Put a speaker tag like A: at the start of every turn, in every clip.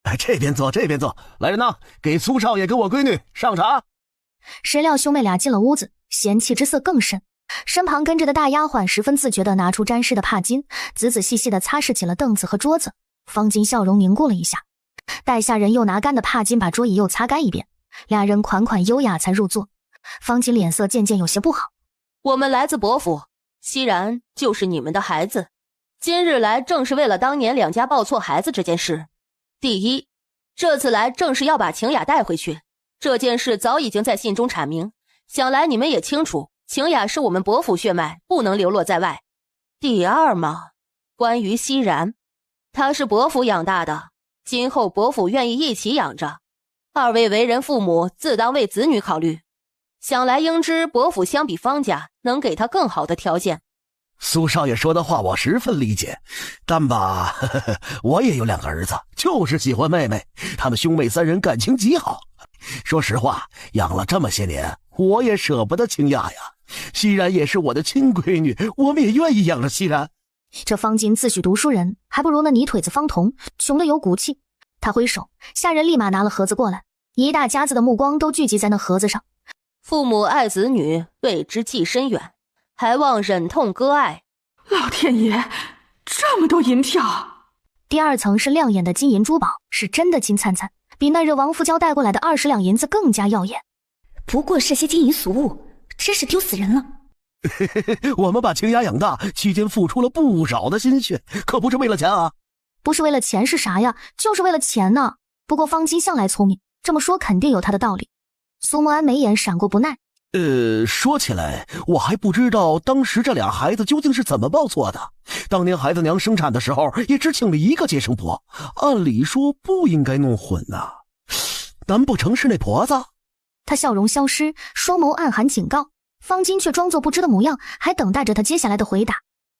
A: 哎，这边坐，这边坐。来人呐，给苏少爷跟我闺女上茶。
B: 谁料兄妹俩进了屋子，嫌弃之色更甚。身旁跟着的大丫鬟十分自觉地拿出沾湿的帕巾，仔仔细细地擦拭起了凳子和桌子。方巾笑容凝固了一下，待下人又拿干的帕巾把桌椅又擦干一遍，俩人款款优雅才入座。方巾脸色渐渐有些不好。
C: 我们来自伯府，熙然就是你们的孩子，今日来正是为了当年两家抱错孩子这件事。第一，这次来正是要把晴雅带回去，这件事早已经在信中阐明，想来你们也清楚，晴雅是我们伯府血脉，不能流落在外。第二嘛，关于熙然，她是伯府养大的，今后伯府愿意一起养着，二位为人父母，自当为子女考虑。想来应知伯府相比方家能给他更好的条件。
A: 苏少爷说的话我十分理解，但吧，我也有2个儿子，就是喜欢妹妹，他们兄妹3人感情极好。说实话，养了这么些年，我也舍不得晴雅呀。熙然也是我的亲闺女，我们也愿意养着熙然。
B: 这方巾自诩读书人，还不如那泥腿子方童穷得有骨气。他挥手，下人立马拿了盒子过来，一大家子的目光都聚集在那盒子上。
C: 父母爱子女，为之计深远，还望忍痛割爱。
D: 老天爷，这么多银票！
B: 第2层是亮眼的金银珠宝，是真的金灿灿，比那日王夫娇带过来的20两银子更加耀眼。
E: 不过是些金银俗物，真是丢死人了。
A: 我们把晴雅养大期间付出了不少的心血，可不是为了钱啊。
B: 不是为了钱是啥呀？就是为了钱呢。不过方巾向来聪明，这么说肯定有他的道理。苏慕安眉眼闪过不耐。
A: 说起来，我还不知道当时这俩孩子究竟是怎么抱错的。当年孩子娘生产的时候，也只请了1个接生婆，按理说不应该弄混呐。难不成是那婆子？
B: 他笑容消失，双眸暗含警告。方巾却装作不知的模样，还等待着他接下来的回答。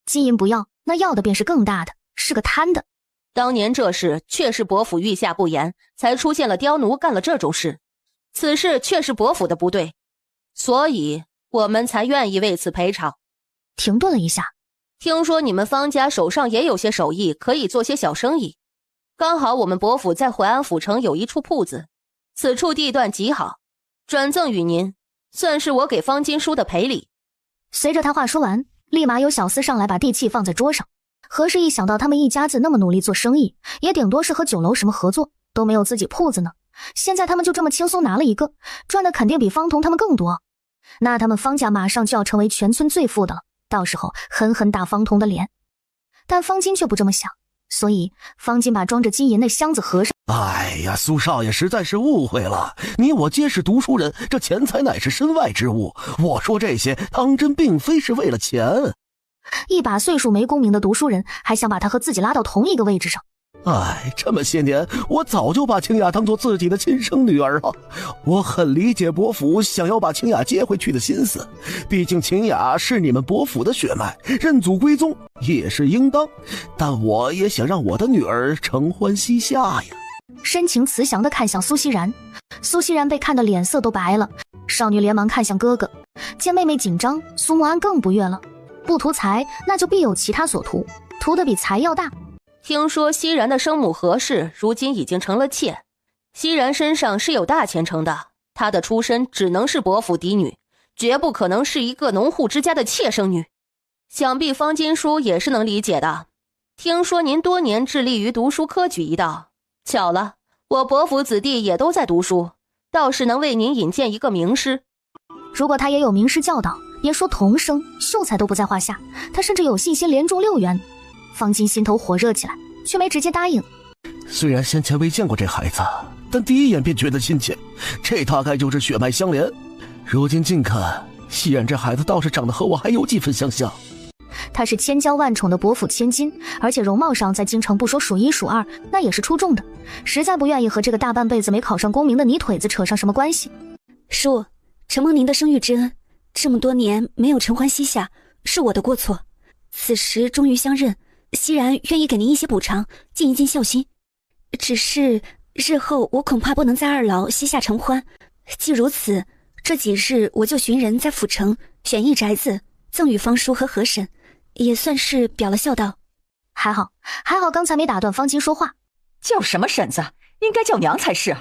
B: 金银不要，那要的便是更大的，是个贪的。
C: 当年这事确是伯府御下不严，才出现了刁奴干了这种事，此事却是伯府的不对，所以我们才愿意为此赔偿。
B: 停顿了一下，
C: 听说你们方家手上也有些手艺，可以做些小生意，刚好我们伯府在淮安府城有一处铺子，此处地段极好，转赠与您，算是我给方巾叔的赔礼。
B: 随着他话说完，立马有小厮上来把地契放在桌上。何时一想到他们一家子那么努力做生意，也顶多是和酒楼什么合作，都没有自己铺子呢。现在他们就这么轻松拿了一个，赚的肯定比方童他们更多。那他们方家马上就要成为全村最富的了，到时候狠狠打方童的脸。但方巾却不这么想，所以方巾把装着金银的箱子合上。
A: 哎呀，苏少爷实在是误会了，你我皆是读书人，这钱财乃是身外之物，我说这些当真并非是为了钱。
B: 一把岁数没功名的读书人，还想把他和自己拉到同一个位置上。
A: 哎，这么些年，我早就把晴雅当作自己的亲生女儿了。我很理解伯府想要把晴雅接回去的心思，毕竟晴雅是你们伯府的血脉，认祖归宗也是应当。但我也想让我的女儿承欢膝下呀。
B: 深情慈祥地看向苏熙然，苏熙然被看得脸色都白了。少女连忙看向哥哥，见妹妹紧张，苏慕安更不悦了。不图财，那就必有其他所图，图的比财要大。
C: 听说熙然的生母何氏如今已经成了妾，熙然身上是有大前程的，她的出身只能是伯府嫡女，绝不可能是一个农户之家的妾生女。想必方巾叔也是能理解的。听说您多年致力于读书科举一道，巧了，我伯府子弟也都在读书，倒是能为您引荐一个名师。
B: 如果他也有名师教导，别说童生，秀才都不在话下。他甚至有信心连中6元。方巾心头火热起来，却没直接答应。
A: 虽然先前未见过这孩子，但第一眼便觉得亲切，这大概就是血脉相连。如今近看，熙然这孩子倒是长得和我还有几分相像。
B: 她是千娇万宠的伯府千金，而且容貌上在京城不说数1数2，那也是出众的。实在不愿意和这个大半辈子没考上功名的泥腿子扯上什么关系。
E: 叔，承蒙您的生育之恩，这么多年没有承欢膝下，是我的过错。此时终于相认，熙然愿意给您一些补偿，尽一尽孝心。只是日后我恐怕不能在二老膝下承欢，既如此，这几日我就寻人在府城选一宅子，赠与方叔和和婶，也算是表了孝道。
B: 还好刚才没打断方巾说话。
D: 叫什么婶子？应该叫娘才是。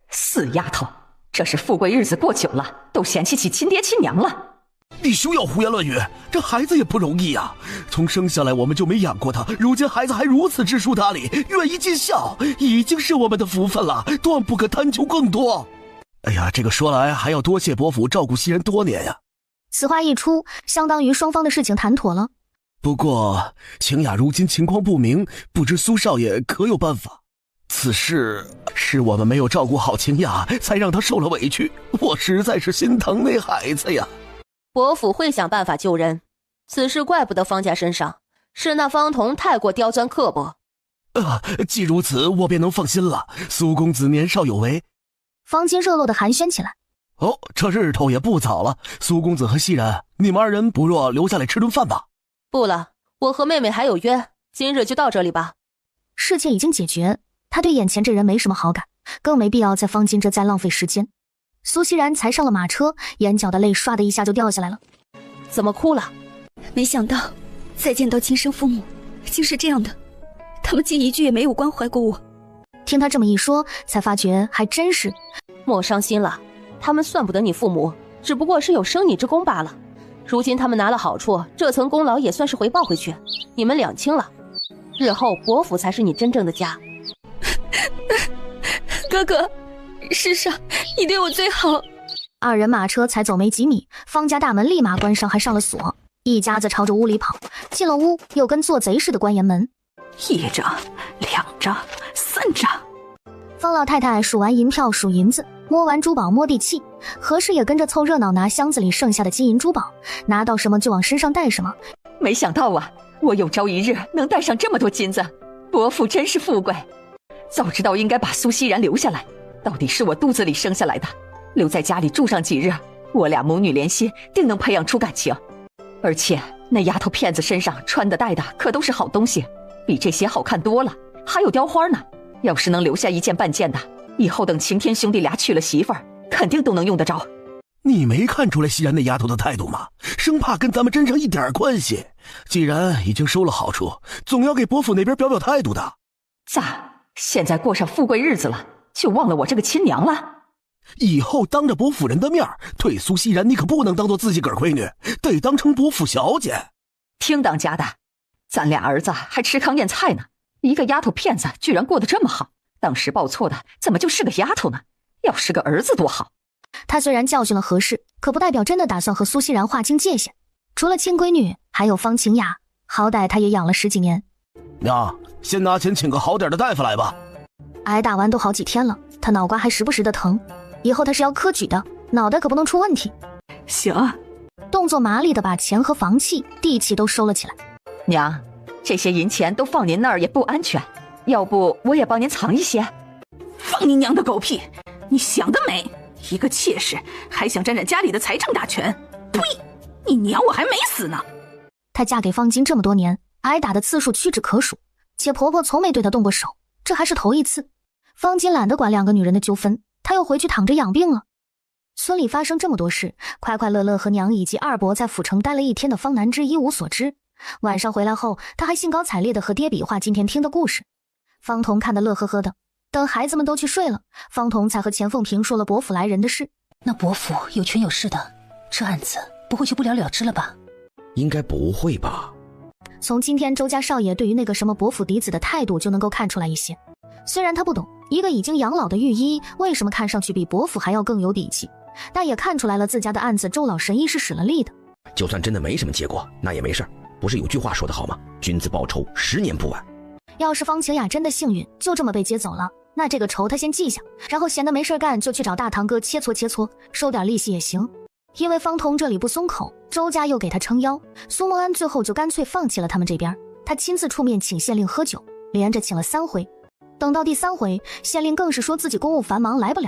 D: 死丫头，这是富贵日子过久了，都嫌弃起亲爹亲娘了。
A: 你休要胡言乱语，这孩子也不容易啊！从生下来我们就没养过他，如今孩子还如此知书达理，愿意尽孝，已经是我们的福分了，断不可贪求更多。哎呀，这个说来还要多谢伯父照顾袭人多年呀。
B: 此话一出，相当于双方的事情谈妥了。
A: 不过晴雅如今情况不明，不知苏少爷可有办法？此事是我们没有照顾好晴雅，才让她受了委屈，我实在是心疼那孩子呀。
C: 伯父会想办法救人，此事怪不得方家身上，是那方童太过刁钻刻薄。
A: 既如此，我便能放心了。苏公子年少有为。
B: 方金热络地寒暄起来。
A: 哦，这日头也不早了，苏公子和熙然，你们二人不若留下来吃顿饭吧。
C: 不了，我和妹妹还有约，今日就到这里吧。
B: 事情已经解决，他对眼前这人没什么好感，更没必要在方金这再浪费时间。苏熙然才上了马车，眼角的泪唰的一下就掉下来了。
C: 怎么哭了？
E: 没想到再见到亲生父母竟是这样的，他们竟一句也没有关怀过我。
B: 听他这么一说，才发觉还真是。
C: 莫伤心了，他们算不得你父母，只不过是有生你之功罢了。如今他们拿了好处，这层功劳也算是回报回去，你们两清了。日后伯府才是你真正的家。
E: 哥哥，世上你对我最好。
B: 二人马车才走没几米，方家大门立马关上，还上了锁。一家子朝着屋里跑，进了屋又跟做贼似的关严门。
D: 1张、2张、3张。
B: 方老太太数完银票，数银子，摸完珠宝，摸地契。何氏也跟着凑热闹，拿箱子里剩下的金银珠宝，拿到什么就往身上带什么。
D: 没想到啊，我有朝一日能带上这么多金子，伯父真是富贵。早知道应该把苏熙然留下来，到底是我肚子里生下来的，留在家里住上几日，我俩母女连心，定能培养出感情。而且那丫头片子身上穿的戴的可都是好东西，比这些好看多了，还有雕花呢。要是能留下一件半件的，以后等晴天兄弟俩娶了媳妇儿，肯定都能用得着。
A: 你没看出来熙然那丫头的态度吗？生怕跟咱们沾上一点关系。既然已经收了好处，总要给伯父那边表表态度的。
D: 咋，现在过上富贵日子了，就忘了我这个亲娘了？
A: 以后当着伯父人的面对苏熙然，你可不能当做自己个儿闺女，得当成伯父小姐。
D: 听当家的，咱俩儿子还吃糠咽菜呢，一个丫头片子居然过得这么好，当时报错的怎么就是个丫头呢？要是个儿子多好。
B: 他虽然教训了何氏，可不代表真的打算和苏熙然划清界限。除了亲闺女，还有方晴雅，好歹他也养了10几年。
A: 娘，先拿钱请个好点的大夫来吧。
B: 挨打完都好几天了，他脑瓜还时不时的疼，以后他是要科举的，脑袋可不能出问题。
D: 行。
B: 动作麻利的把钱和房契、地契都收了起来。
D: 娘，这些银钱都放您那儿也不安全，要不我也帮您藏一些。
F: 放你娘的狗屁！你想得美！一个妾室还想沾染家里的财政大权？呸！你娘我还没死呢！
B: 她嫁给方金这么多年，挨打的次数屈指可数，且婆婆从没对她动过手，这还是头一次。方金懒得管2个女人的纠纷，她又回去躺着养病了。村里发生这么多事，快快乐乐和娘以及二伯在府城待了1天的方南之一无所知。晚上回来后，他还兴高采烈地和爹比划今天听的故事。方童看得乐呵呵的。等孩子们都去睡了，方童才和钱凤萍说了伯府来人的事。
G: 那伯府有权有势的，这案子不会就不了了之了吧？
H: 应该不会吧。
B: 从今天周家少爷对于那个什么伯府嫡子的态度就能够看出来一些。虽然他不懂一个已经养老的御医为什么看上去比伯府还要更有底气，但也看出来了自家的案子周老神医是使了力的。
H: 就算真的没什么结果，那也没事，不是有句话说得好吗？君子报仇10年不晚。
B: 要是方晴雅真的幸运就这么被接走了，那这个仇他先记下，然后闲得没事干就去找大堂哥切磋，收点利息也行。因为方童这里不松口，周家又给他撑腰，苏梦安最后就干脆放弃了他们这边，他亲自出面请县令喝酒，连着请了3回。等到第3回，县令更是说自己公务繁忙来不了，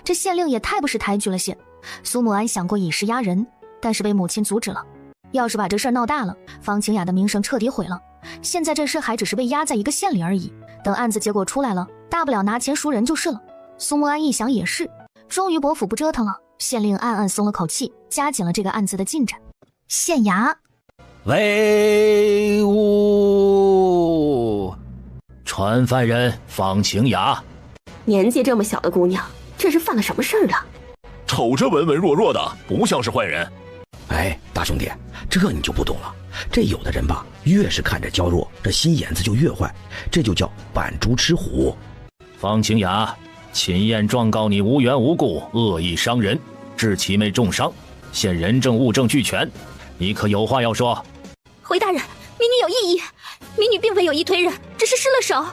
B: 这县令也太不识抬举了些。苏梦安想过以势压人，但是被母亲阻止了。要是把这事儿闹大了，方晴雅的名声彻底毁了。现在这事还只是被压在一个县里而已，等案子结果出来了，大不了拿钱赎人就是了。苏梦安一想也是，终于伯府不折腾了，县令暗暗松了口气，加紧了这个案子的进展。县衙，
I: 威武！传犯人方晴雅。年纪这么小的姑娘，这是犯了什么事儿了？
J: 瞅着文文弱弱的，不像是坏人。
H: 哎，大兄弟，这你就不懂了。这有的人吧，越是看着娇弱，这心眼子就越坏，这就叫扮猪吃虎。
K: 方清雅，秦燕状告你无缘无故恶意伤人，致其妹重伤，现人证物证俱全，你可有话要说？
E: 回大人，民女有异议，民女并非有意推人，只是失了手。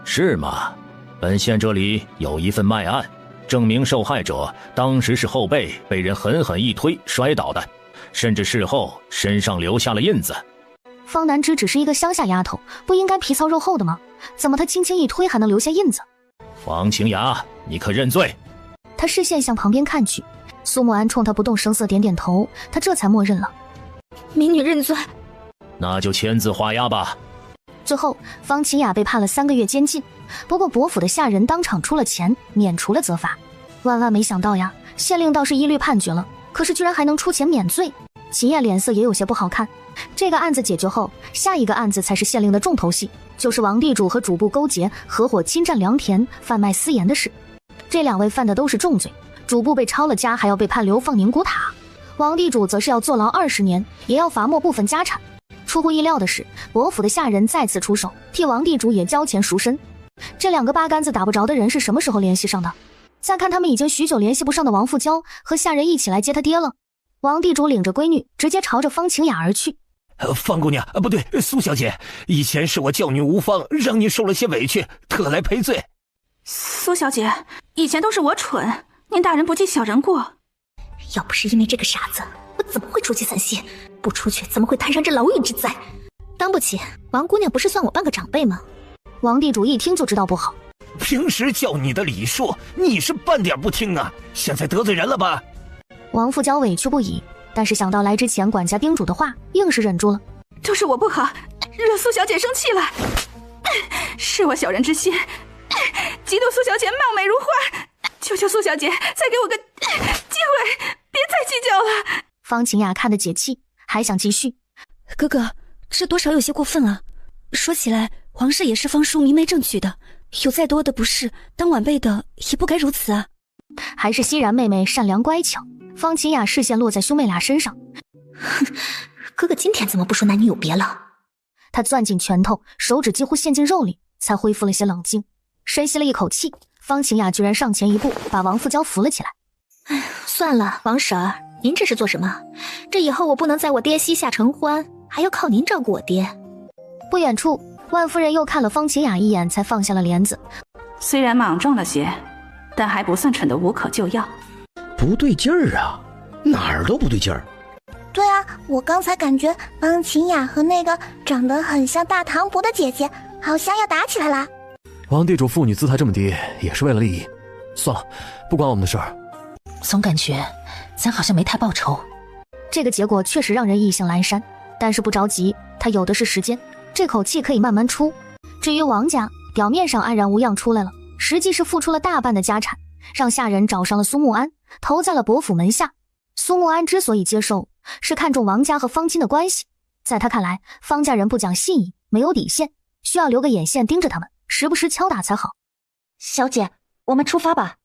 K: 是吗？本县这里有一份脉案，证明受害者当时是后背被人狠狠一推摔倒的，甚至事后身上留下了印子。
B: 方南芝只是一个乡下丫头，不应该皮糙肉厚的吗？怎么她轻轻一推还能留下印子？
K: 方清雅，你可认罪？
B: 他视线向旁边看去，苏沐安冲他不动声色点点头，他这才默认了。
E: 民女认罪。
K: 那就签字画押吧。
B: 最后，方清雅被判了3个月监禁，不过伯府的下人当场出了钱，免除了责罚。万万没想到呀，县令倒是一律判决了，可是居然还能出钱免罪。秦燕脸色也有些不好看。这个案子解决后，下一个案子才是县令的重头戏，就是王地主和主簿勾结，合伙侵占良田，贩卖私盐的事。这2位犯的都是重罪，主簿被抄了家，还要被判流放宁古塔；王地主则是要坐牢20年，也要罚没部分家产。出乎意料的是，伯府的下人再次出手，替王地主也交钱赎身。这2个八竿子打不着的人是什么时候联系上的？再看他们已经许久联系不上的王富娇和下人一起来接他爹了。王地主领着闺女直接朝着方晴雅而去。
A: 方姑娘，不对，苏小姐，以前是我教女无方，让您受了些委屈，特来赔罪。
F: 苏小姐，以前都是我蠢，您大人不计小人过。
E: 要不是因为这个傻子，我怎么会出去散心？不出去怎么会摊上这牢狱之灾？当不起，王姑娘不是算我半个长辈吗？
B: 王地主一听就知道不好。
A: 平时教你的礼数，你是半点不听啊！现在得罪人了吧？
B: 王富娇委屈不已，但是想到来之前管家叮嘱的话，硬是忍住了。
F: 都是我不好，惹苏小姐生气了，是我小人之心，嫉妒苏小姐貌美如花，求求苏小姐再给我个机会，别再计较了。
B: 方晴雅看得解气，还想继续。
E: 哥哥，这多少有些过分了。说起来，皇室也是方叔明媒正娶的，有再多的不是，当晚辈的也不该如此啊。
B: 还是熙然妹妹善良乖巧。方晴雅视线落在兄妹俩身上。
E: 哼，哥哥今天怎么不说男女有别了？
B: 他攥紧拳头，手指几乎陷进肉里，才恢复了些冷静。深吸了一口气，方晴雅居然上前一步，把王富娇扶了起来。
E: 哎，算了，王婶儿，您这是做什么？这以后我不能在我爹膝下承欢，还要靠您照顾我爹。
B: 不远处，万夫人又看了方晴雅一眼，才放下了帘子。
F: 虽然莽撞了些，但还不算蠢得无可救药。
H: 不对劲儿啊，哪儿都不对劲儿。
L: 对啊，我刚才感觉方晴雅和那个长得很像大唐伯的姐姐，好像要打起来了。
M: 王地主妇女姿态这么低，也是为了利益。算了，不关我们的事儿。
G: 总感觉咱好像没太报仇。
B: 这个结果确实让人意兴阑珊，但是不着急，他有的是时间，这口气可以慢慢出。至于王家，表面上安然无恙出来了，实际是付出了大半的家产，让下人找上了苏沐安，投在了伯府门下。苏沐安之所以接受，是看中王家和方金的关系，在他看来，方家人不讲信义，没有底线，需要留个眼线盯着他们，时不时敲打才好。
E: 小姐，我们出发吧。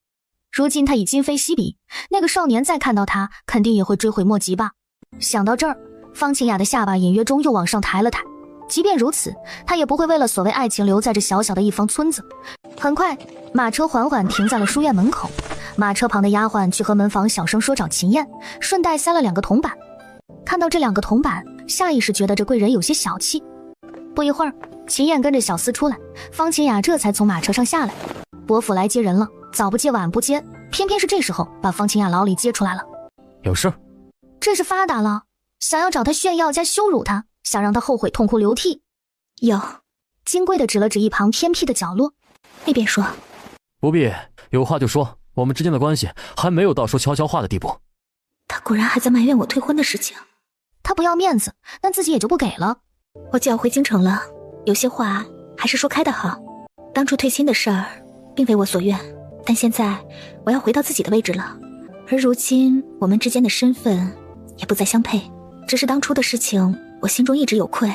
B: 如今他已今非昔比，那个少年再看到他，肯定也会追悔莫及吧。想到这儿，方晴雅的下巴隐约中又往上抬了抬。即便如此，他也不会为了所谓爱情留在这小小的一方村子。很快，马车缓缓停在了书院门口，马车旁的丫鬟去和门房小声说找秦燕，顺带塞了2个铜板。看到这2个铜板，下意识觉得这贵人有些小气。不一会儿，秦燕跟着小厮出来，方晴雅这才从马车上下来。伯府来接人了，早不接晚不接，偏偏是这时候把方晴雅牢里接出来了。
M: 有事？
B: 这是发达了，想要找他炫耀加羞辱他，想让他后悔痛哭流涕。
E: 有。
B: 金贵的指了指一旁偏僻的角落，
E: 那边说。
M: 不必，有话就说，我们之间的关系还没有到说悄悄话的地步。
E: 他果然还在埋怨我退婚的事情。
B: 他不要面子，那自己也就不给了。
E: 我就要回京城了，有些话还是说开的好。当初退亲的事儿并非我所愿，但现在我要回到自己的位置了，而如今我们之间的身份也不再相配，只是当初的事情我心中一直有愧。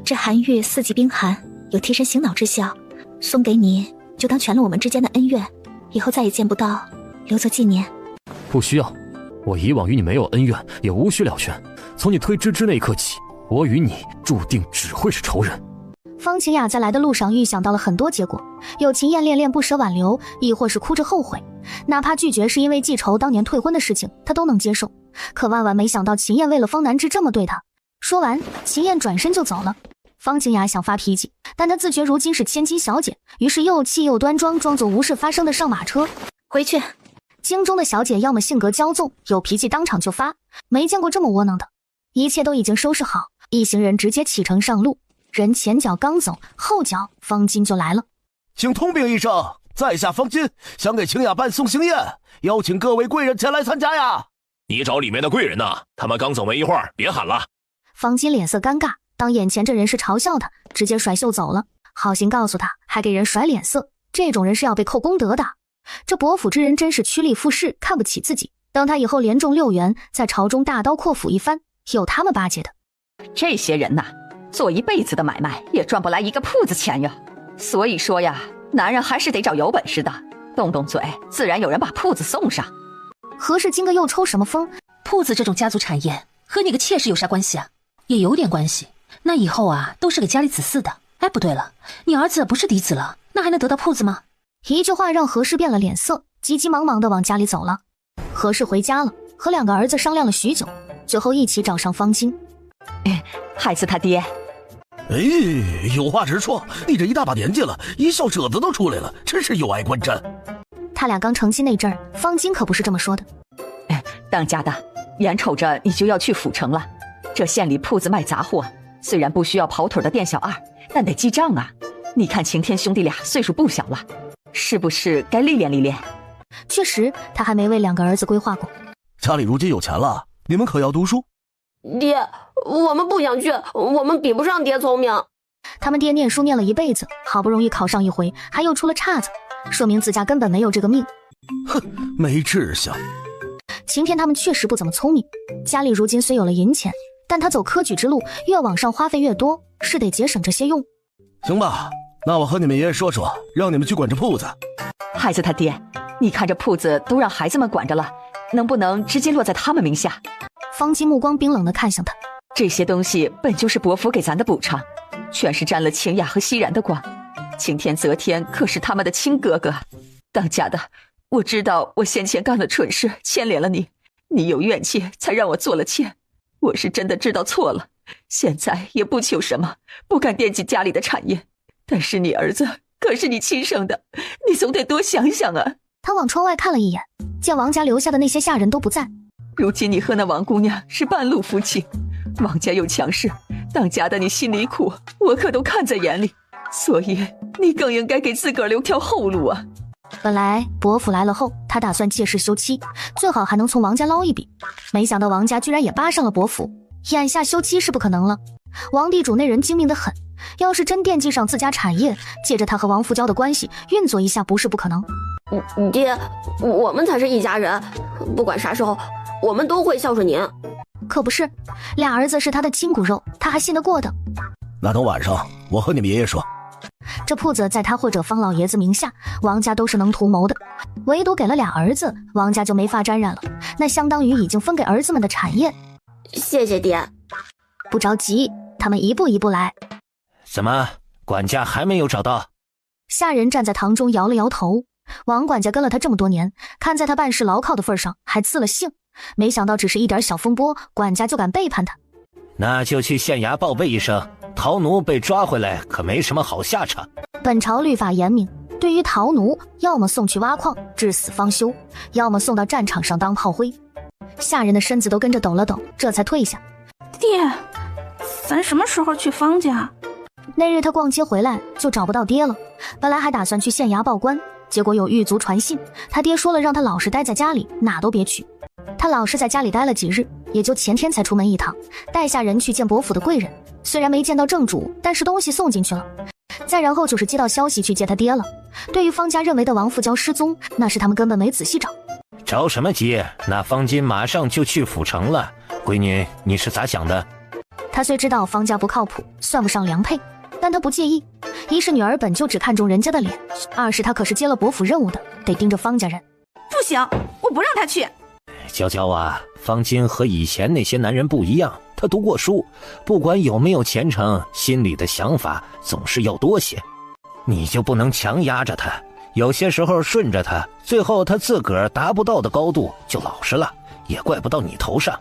E: 这寒玉4级冰寒有提神醒脑之效，送给你就当全了我们之间的恩怨，以后再也见不到，留作纪念。
M: 不需要，我以往与你没有恩怨，也无需了却。从你推芝芝那一刻起，我与你注定只会是仇人。
B: 方晴雅在来的路上预想到了很多结果，有情厌恋恋不舍挽留，亦或是哭着后悔，哪怕拒绝是因为记仇当年退婚的事情，她都能接受。可万万没想到秦燕为了方南之这么对她。说完，秦燕转身就走了。方晴雅想发脾气，但她自觉如今是千金小姐，于是又气又端庄，装作无事发生的上马车
I: 回去。
B: 京中的小姐要么性格骄纵，有脾气当场就发，没见过这么窝囊的。一切都已经收拾好，一行人直接启程上路。人前脚刚走，后脚方金就来了。
A: 请通禀一声，在下方金想给晴雅办送行宴，邀请各位贵人前来参加呀。
J: 你找里面的贵人呢？他们刚走没一会儿，别喊了。
B: 方金脸色尴尬，当眼前这人是嘲笑他，直接甩袖走了。好心告诉他，还给人甩脸色，这种人是要被扣功德的。这伯府之人真是趋利附势，看不起自己。等他以后连中6元，在朝中大刀阔斧一番，有他们巴结的。
D: 这些人呐，做一辈子的买卖也赚不来一个铺子钱呀。所以说呀，男人还是得找有本事的，动动嘴，自然有人把铺子送上。
B: 何氏今个又抽什么风？
G: 铺子这种家族产业和你个妾室有啥关系啊？也有点关系。那以后啊，都是给家里子嗣的。哎，不对了，你儿子不是嫡子了，那还能得到铺子吗？
B: 一句话让何氏变了脸色，急急忙忙地往家里走了。何氏回家了，和2个儿子商量了许久，最后一起找上方金。
D: 孩子他爹。
A: 有话直说，你这一大把年纪了，一小褶子都出来了，真是有碍观瞻。
B: 他俩刚成亲那阵儿，方金可不是这么说的。
D: 当家的，眼瞅着你就要去府城了，这县里铺子卖杂货，虽然不需要跑腿的店小二，但得记账啊。你看晴天兄弟俩岁数不小了，是不是该历练历练？
B: 确实，他还没为2个儿子规划过。
A: 家里如今有钱了，你们可要读书？
I: 爹，我们不想去，我们比不上爹聪明。
B: 他们爹念书念了一辈子，好不容易考上一回，还又出了岔子，说明自家根本没有这个命。
A: 哼，没志向。
B: 晴天他们确实不怎么聪明，家里如今虽有了银钱，但他走科举之路，越往上花费越多，是得节省这些用。
A: 行吧，那我和你们爷爷说说，让你们去管这铺子。
D: 孩子他爹，你看这铺子都让孩子们管着了，能不能直接落在他们名下？
B: 方金目光冰冷地看向他，
D: 这些东西本就是伯父给咱的补偿，全是沾了晴雅和熙然的光。晴天则天可是他们的亲哥哥，当家的，我知道我先前干了蠢事，牵连了你，你有怨气才让我做了妾，我是真的知道错了，现在也不求什么，不敢惦记家里的产业，但是你儿子可是你亲生的，你总得多想想啊。
B: 他往窗外看了一眼，见王家留下的那些下人都不在。
D: 如今你和那王姑娘是半路夫妻，王家又强势，当家的你心里苦，我可都看在眼里，所以你更应该给自个儿留条后路啊。
B: 本来伯父来了后，他打算借势休妻，最好还能从王家捞一笔，没想到王家居然也扒上了伯父，眼下休妻是不可能了。王地主那人精明得很，要是真惦记上自家产业，借着他和王福娇的关系运作一下，不是不可能。
I: 爹，我们才是一家人，不管啥时候我们都会孝顺您。
B: 可不是，2儿子是他的亲骨肉，他还信得过的。
A: 那等晚上我和你们爷爷说。
B: 这铺子在他或者方老爷子名下，王家都是能图谋的，唯独给了2儿子，王家就没法沾染了，那相当于已经分给儿子们的产业。
I: 谢谢爹。
B: 不着急，他们一步一步来。
N: 怎么，管家还没有找到？
B: 下人站在堂中摇了摇头。王管家跟了他这么多年，看在他办事牢靠的份上，还赐了姓，没想到只是一点小风波，管家就敢背叛他。
N: 那就去县衙报备一声，逃奴被抓回来可没什么好下场。
B: 本朝律法严明，对于逃奴，要么送去挖矿至死方休，要么送到战场上当炮灰。下人的身子都跟着抖了抖，这才退下。
F: 爹，咱什么时候去方家？
B: 那日他逛街回来就找不到爹了，本来还打算去县衙报官，结果有狱卒传信，他爹说了让他老实待在家里，哪都别去。他老实在家里待了几日，也就前天才出门一趟，带下人去见伯府的贵人，虽然没见到正主，但是东西送进去了。再然后就是接到消息去接他爹了。对于方家认为的王福娇失踪，那是他们根本没仔细找。
N: 着什么急？那方金马上就去府城了。闺女，你是咋想的？
B: 他虽知道方家不靠谱，算不上良配，但他不介意。一是女儿本就只看重人家的脸，二是他可是接了伯府任务的，得盯着方家人。
F: 不行，我不让他去。
N: 娇娇啊，方金和以前那些男人不一样，他读过书，不管有没有前程，心里的想法总是要多些。你就不能强压着他，有些时候顺着他，最后他自个儿达不到的高度就老实了，也怪不到你头上。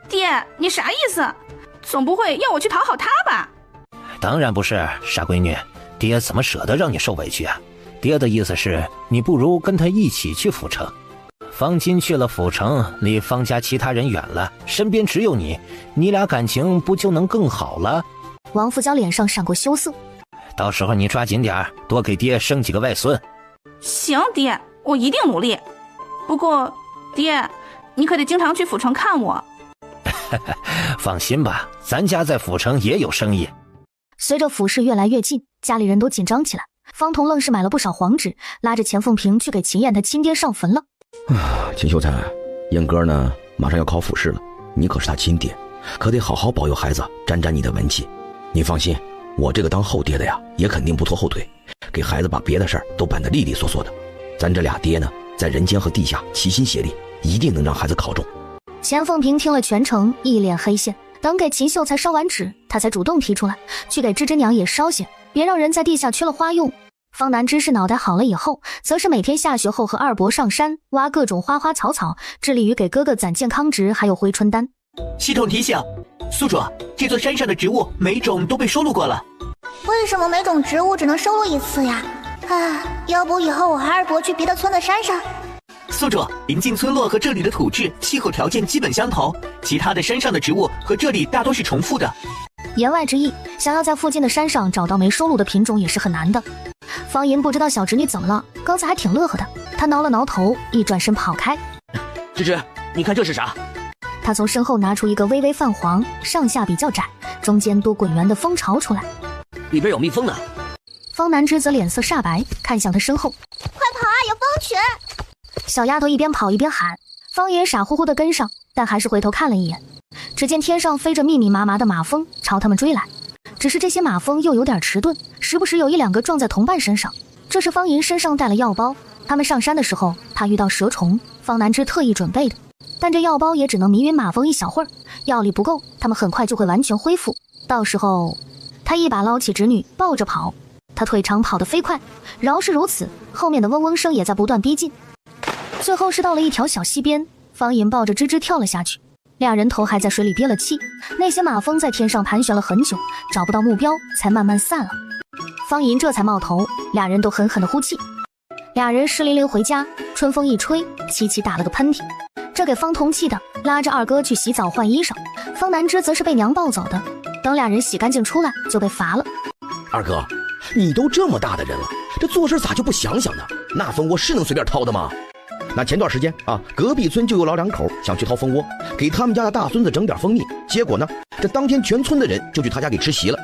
F: 爹，你啥意思？总不会要我去讨好他吧？
N: 当然不是，傻闺女，爹怎么舍得让你受委屈啊？爹的意思是，你不如跟他一起去府城。方金去了府城，离方家其他人远了，身边只有你，你俩感情不就能更好了？
B: 王富娇脸上闪过羞涩。
N: 到时候你抓紧点，多给爹生几个外孙。
F: 行，爹，我一定努力。不过，爹，你可得经常去府城看我。
N: 放心吧，咱家在府城也有生意。
B: 随着府事越来越近，家里人都紧张起来。方彤愣是买了不少黄纸，拉着钱凤萍去给秦燕她亲爹上坟了。
H: 秦秀才，燕哥呢，马上要考府试了，你可是他亲爹，可得好好保佑孩子沾沾你的文气。你放心，我这个当后爹的呀，也肯定不拖后腿，给孩子把别的事儿都办得利利索索的。咱这俩爹呢，在人间和地下齐心协力，一定能让孩子考中。
B: 钱凤萍听了全程一脸黑线，等给秦秀才烧完纸，她才主动提出来去给芝芝娘也烧些，别让人在地下缺了花用。方南知识脑袋好了以后，则是每天下学后和二伯上山挖各种花花草草，致力于给哥哥攒健康值还有回春丹。
O: 系统提醒，宿主，这座山上的植物每种都被收录过了。
L: 为什么每种植物只能收录一次呀？要不以后我和二伯去别的村的山上。
O: 宿主，临近村落和这里的土质、气候条件基本相同，其他的山上的植物和这里大多是重复的。
B: 言外之意，想要在附近的山上找到没收录的品种也是很难的。方银不知道小侄女怎么了，刚才还挺乐呵的，她挠了挠头，一转身跑开。
P: 芝芝，你看这是啥？
B: 她从身后拿出一个微微泛黄、上下比较窄、中间多滚圆的蜂巢出来，
P: 里边有蜜蜂呢。
B: 方南之则脸色煞白，看向她身后，
L: 快跑啊，有蜂群！
B: 小丫头一边跑一边喊。方爷傻乎乎地跟上，但还是回头看了一眼，只见天上飞着密密麻麻的马蜂朝他们追来，只是这些马蜂又有点迟钝，时不时有一两个撞在同伴身上。这是方银身上带了药包，他们上山的时候怕遇到蛇虫，方南之特意准备的，但这药包也只能迷晕马蜂一小会儿，药力不够，他们很快就会完全恢复，到时候他一把捞起侄女抱着跑，他腿长跑得飞快，饶是如此，后面的嗡嗡声也在不断逼近。最后是到了一条小溪边，方银抱着芝芝跳了下去，俩人头还在水里憋了气，那些马蜂在天上盘旋了很久，找不到目标才慢慢散了。方银这才冒头，俩人都狠狠地呼气。俩人湿淋淋回家，春风一吹，齐齐打了个喷嚏，这给方彤气的，拉着二哥去洗澡换衣裳。方南之则是被娘抱走的，等俩人洗干净出来就被罚了。
H: 二哥，你都这么大的人了，这做事咋就不想想呢？那蜂窝是能随便掏的吗？那前段时间啊，隔壁村就有老两口想去掏蜂窝，给他们家的大孙子整点蜂蜜，结果呢，这当天全村的人就去他家给吃席了。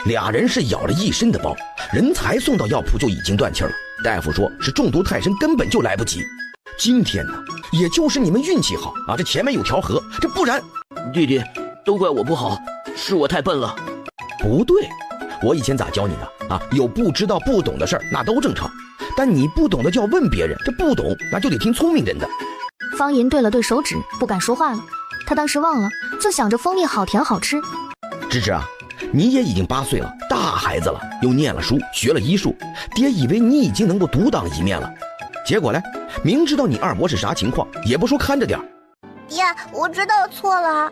H: 俩人是咬了一身的包，人才送到药铺就已经断气了，大夫说是中毒太深，根本就来不及。今天呢，也就是你们运气好啊，这前面有条河，这不然……
P: 弟弟，都怪我不好，是我太笨了。
H: 不对，我以前咋教你的啊？有不知道不懂的事儿，那都正常。但你不懂的就要问别人，这不懂那就得听聪明人的。
B: 方银对了对手指，不敢说话了。他当时忘了，就想着蜂蜜好甜好吃。
H: 芝芝啊，你也已经8岁了，大孩子了，又念了书，学了医术，爹以为你已经能够独当一面了。结果呢，明知道你二伯是啥情况，也不说看着点。
L: 爹，我知道错了。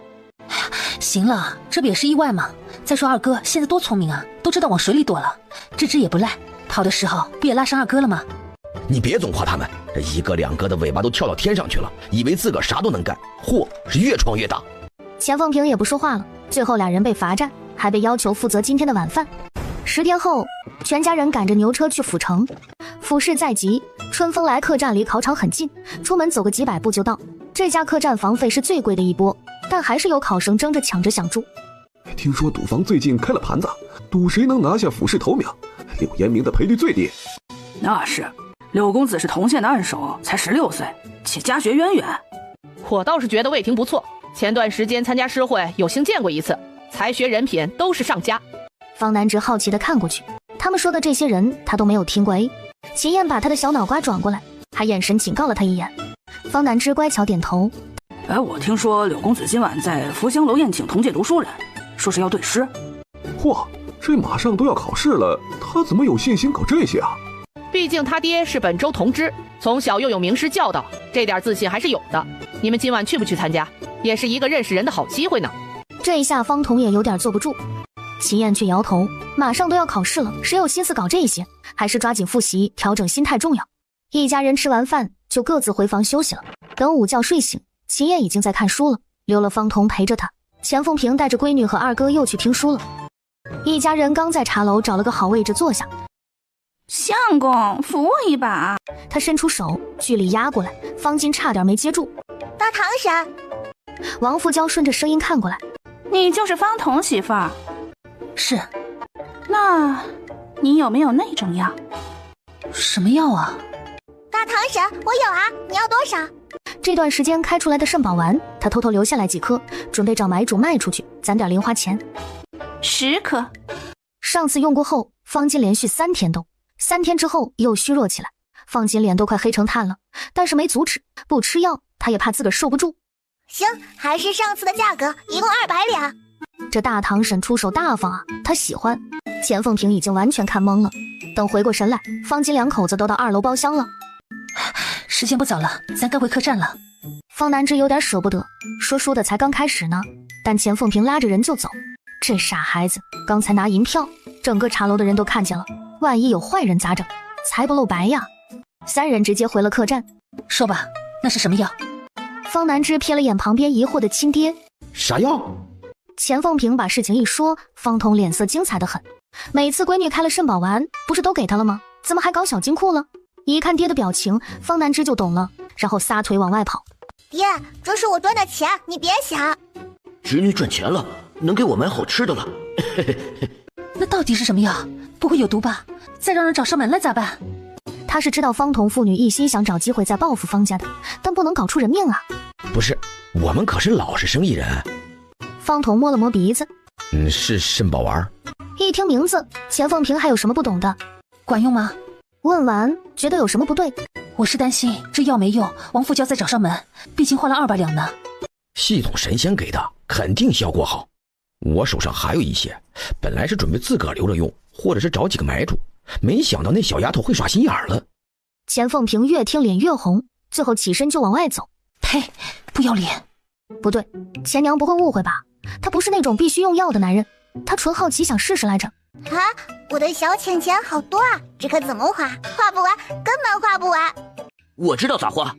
G: 行了，这不也是意外吗？再说二哥现在多聪明啊，都知道往水里躲了。芝芝也不赖，跑的时候不也拉上二哥了吗？
H: 你别总夸他们，这一个两个的尾巴都跳到天上去了，以为自个儿啥都能干，祸是越闯越大。
B: 钱凤萍也不说话了，最后俩人被罚站，还被要求负责今天的晚饭。10天后，全家人赶着牛车去府城。府事在即，春风来客栈离考场很近，出门走个几百步就到。这家客栈房费是最贵的一波，但还是有考生争着抢着想住。
Q: 听说赌坊最近开了盘子，赌谁能拿下府试头名，柳延明的赔率最低。
F: 那是，柳公子是同县的暗手，才16岁，且家学渊源。
R: 我倒是觉得魏婷不错，前段时间参加诗会有幸见过一次，才学人品都是上佳。
B: 方南直好奇地看过去，他们说的这些人他都没有听过。秦燕把他的小脑瓜转过来，还眼神警告了他一眼。方南之乖巧点头。
F: 我听说柳公子今晚在福香楼宴请同届读书人，说是要对诗。
Q: 嚯，这马上都要考试了，他怎么有信心搞这些啊？
R: 毕竟他爹是本州同知，从小又有名师教导，这点自信还是有的。你们今晚去不去参加？也是一个认识人的好机会呢。
B: 这一下方彤也有点坐不住，秦燕却摇头，马上都要考试了，谁有心思搞这些？还是抓紧复习，调整心态重要。一家人吃完饭就各自回房休息了。等午觉睡醒，秦燕已经在看书了，留了方彤陪着她。钱凤萍带着闺女和二哥又去听书了。一家人刚在茶楼找了个好位置坐下。
F: 相公，扶我一把。
B: 他伸出手，距离压过来，方巾差点没接住。
L: 大堂婶，
B: 王富娇顺着声音看过来。
F: 你就是方彤媳妇儿？
G: 是。
F: 那你有没有那种药？
G: 什么药啊？
L: 大堂婶，我有啊，你要多少？
B: 这段时间开出来的肾宝丸，他偷偷留下来几颗，准备找买主卖出去，攒点零花钱。
F: 10颗。
B: 上次用过后，方巾连续3天动，3天之后又虚弱起来，方巾脸都快黑成炭了，但是没阻止，不吃药他也怕自个儿受不住。
L: 行，还是上次的价格，一共200两。
B: 这大堂婶出手大方啊，他喜欢。钱凤萍已经完全看懵了，等回过神来，方巾两口子都到2楼包厢了。
G: 时间不早了，咱该回客栈了。
B: 方南之有点舍不得，说书的才刚开始呢，但钱凤萍拉着人就走。这傻孩子刚才拿银票，整个茶楼的人都看见了，万一有坏人咋整？财不露白呀。3人直接回了客栈。
G: 说吧，那是什么药？
B: 方南之瞥了眼旁边疑惑的亲爹。
H: 啥药？
B: 钱凤萍把事情一说，方彤脸色精彩的很。每次闺女开了肾宝丸，不是都给她了吗？怎么还搞小金库了？一看爹的表情，方南之就懂了，然后撒腿往外跑。
L: 爹，这是我赚的钱，你别想。
P: 侄女赚钱了，能给我买好吃的了。
G: 那到底是什么药？不会有毒吧？再让人找上门来咋办？
B: 他是知道方彤父女一心想找机会再报复方家的，但不能搞出人命啊。
H: 不是，我们可是老实生意人。
B: 方彤摸了摸鼻子，
H: 是肾宝丸。
B: 一听名字，钱凤萍还有什么不懂的？
G: 管用吗？
B: 问完觉得有什么不对？
G: 我是担心这药没用，王富娇再找上门，毕竟花了200两呢。
H: 系统神仙给的，肯定效果好。我手上还有一些，本来是准备自个儿留着用，或者是找几个买主，没想到那小丫头会耍心眼了。
B: 钱凤萍越听脸越红，最后起身就往外走。
G: 呸，不要脸！
B: 不对，钱娘不会误会吧？他不是那种必须用药的男人，他纯好奇想试试来着。
L: 啊，我的小钱钱好多啊，这可怎么花？花不完，根本花不完。
P: 我知道咋花。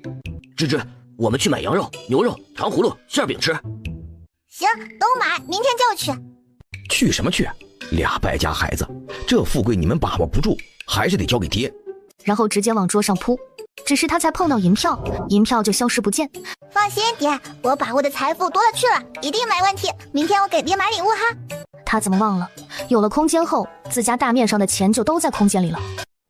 P: 芝芝，我们去买羊肉、牛肉、糖葫芦、馅饼吃。
L: 行，都买，明天就去。
H: 去什么去？俩败家孩子，这富贵你们把握不住，还是得交给爹。
B: 然后直接往桌上扑，只是他才碰到银票，银票就消失不见。
L: 放心，爹，我把握的财富多了去了，一定没问题。明天我给爹买礼物哈。
B: 他怎么忘了，有了空间后，自家大面上的钱就都在空间里了。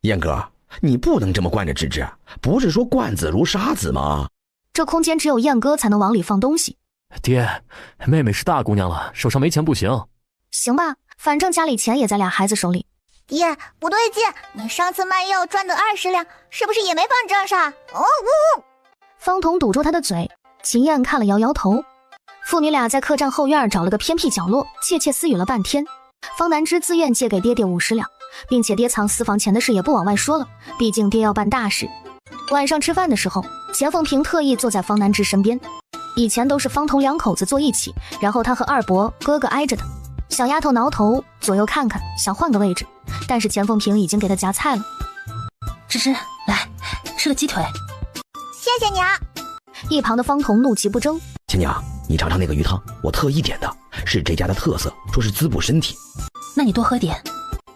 H: 燕哥，你不能这么惯着芝芝，不是说惯子如杀子吗？
B: 这空间只有燕哥才能往里放东西。
M: 爹，妹妹是大姑娘了，手上没钱不行。
B: 行吧，反正家里钱也在俩孩子手里。
L: 爹，不对劲，你上次卖药赚的20两，是不是也没放账上？
B: 方彤堵住他的嘴，秦燕看了摇摇头。父女俩在客栈后院找了个偏僻角落，窃窃私语了半天。方南之自愿借给爹爹50两，并且爹藏私房钱的事也不往外说了，毕竟爹要办大事。晚上吃饭的时候，钱凤萍特意坐在方南之身边。以前都是方彤两口子坐一起，然后他和二伯哥哥挨着的。小丫头挠头左右看看，想换个位置，但是钱凤萍已经给她夹菜了。
G: 芝芝，来吃个鸡腿。
L: 谢谢娘。
B: 一旁的方彤怒其不争。
H: 亲娘，你尝尝那个鱼汤，我特意点的，是这家的特色，说是滋补身体。
G: 那你多喝点。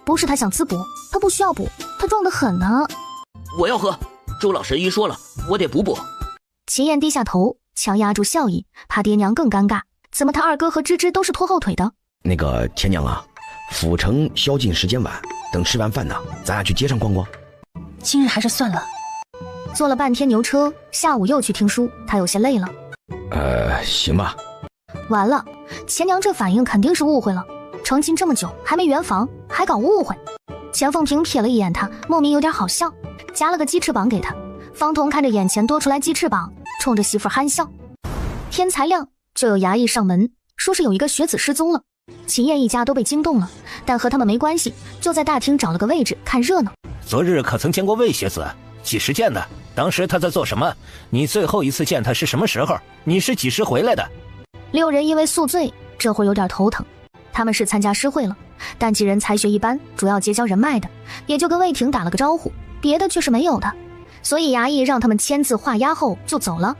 B: 不是他想滋补，他不需要补，他壮得很呢。
P: 我要喝，周老神医说了，我得补。
B: 秦燕低下头，强压住笑意，怕爹娘更尴尬。怎么他二哥和芝芝都是拖后腿的？
H: 那个钱娘啊，府城宵禁时间晚，等吃完饭呢，咱俩去街上逛逛。
G: 今日还是算了。
B: 坐了半天牛车，下午又去听书，他有些累了。
H: 行吧。
B: 完了，钱娘这反应肯定是误会了。成亲这么久还没圆房，还搞误会。钱凤萍瞥了一眼他，莫名有点好笑，夹了个鸡翅膀给他。方彤看着眼前多出来鸡翅膀，冲着媳妇憨笑。天才亮就有衙役上门，说是有一个学子失踪了。秦燕一家都被惊动了，但和他们没关系，就在大厅找了个位置看热闹。
N: 昨日可曾见过魏学子？几时见的？当时他在做什么？你最后一次见他是什么时候？你是几时回来的
B: ？6人因为宿醉，这会儿有点头疼。他们是参加诗会了，但几人才学一般，主要结交人脉的，也就跟魏婷打了个招呼，别的却是没有的。所以衙役让他们签字画押后就走了。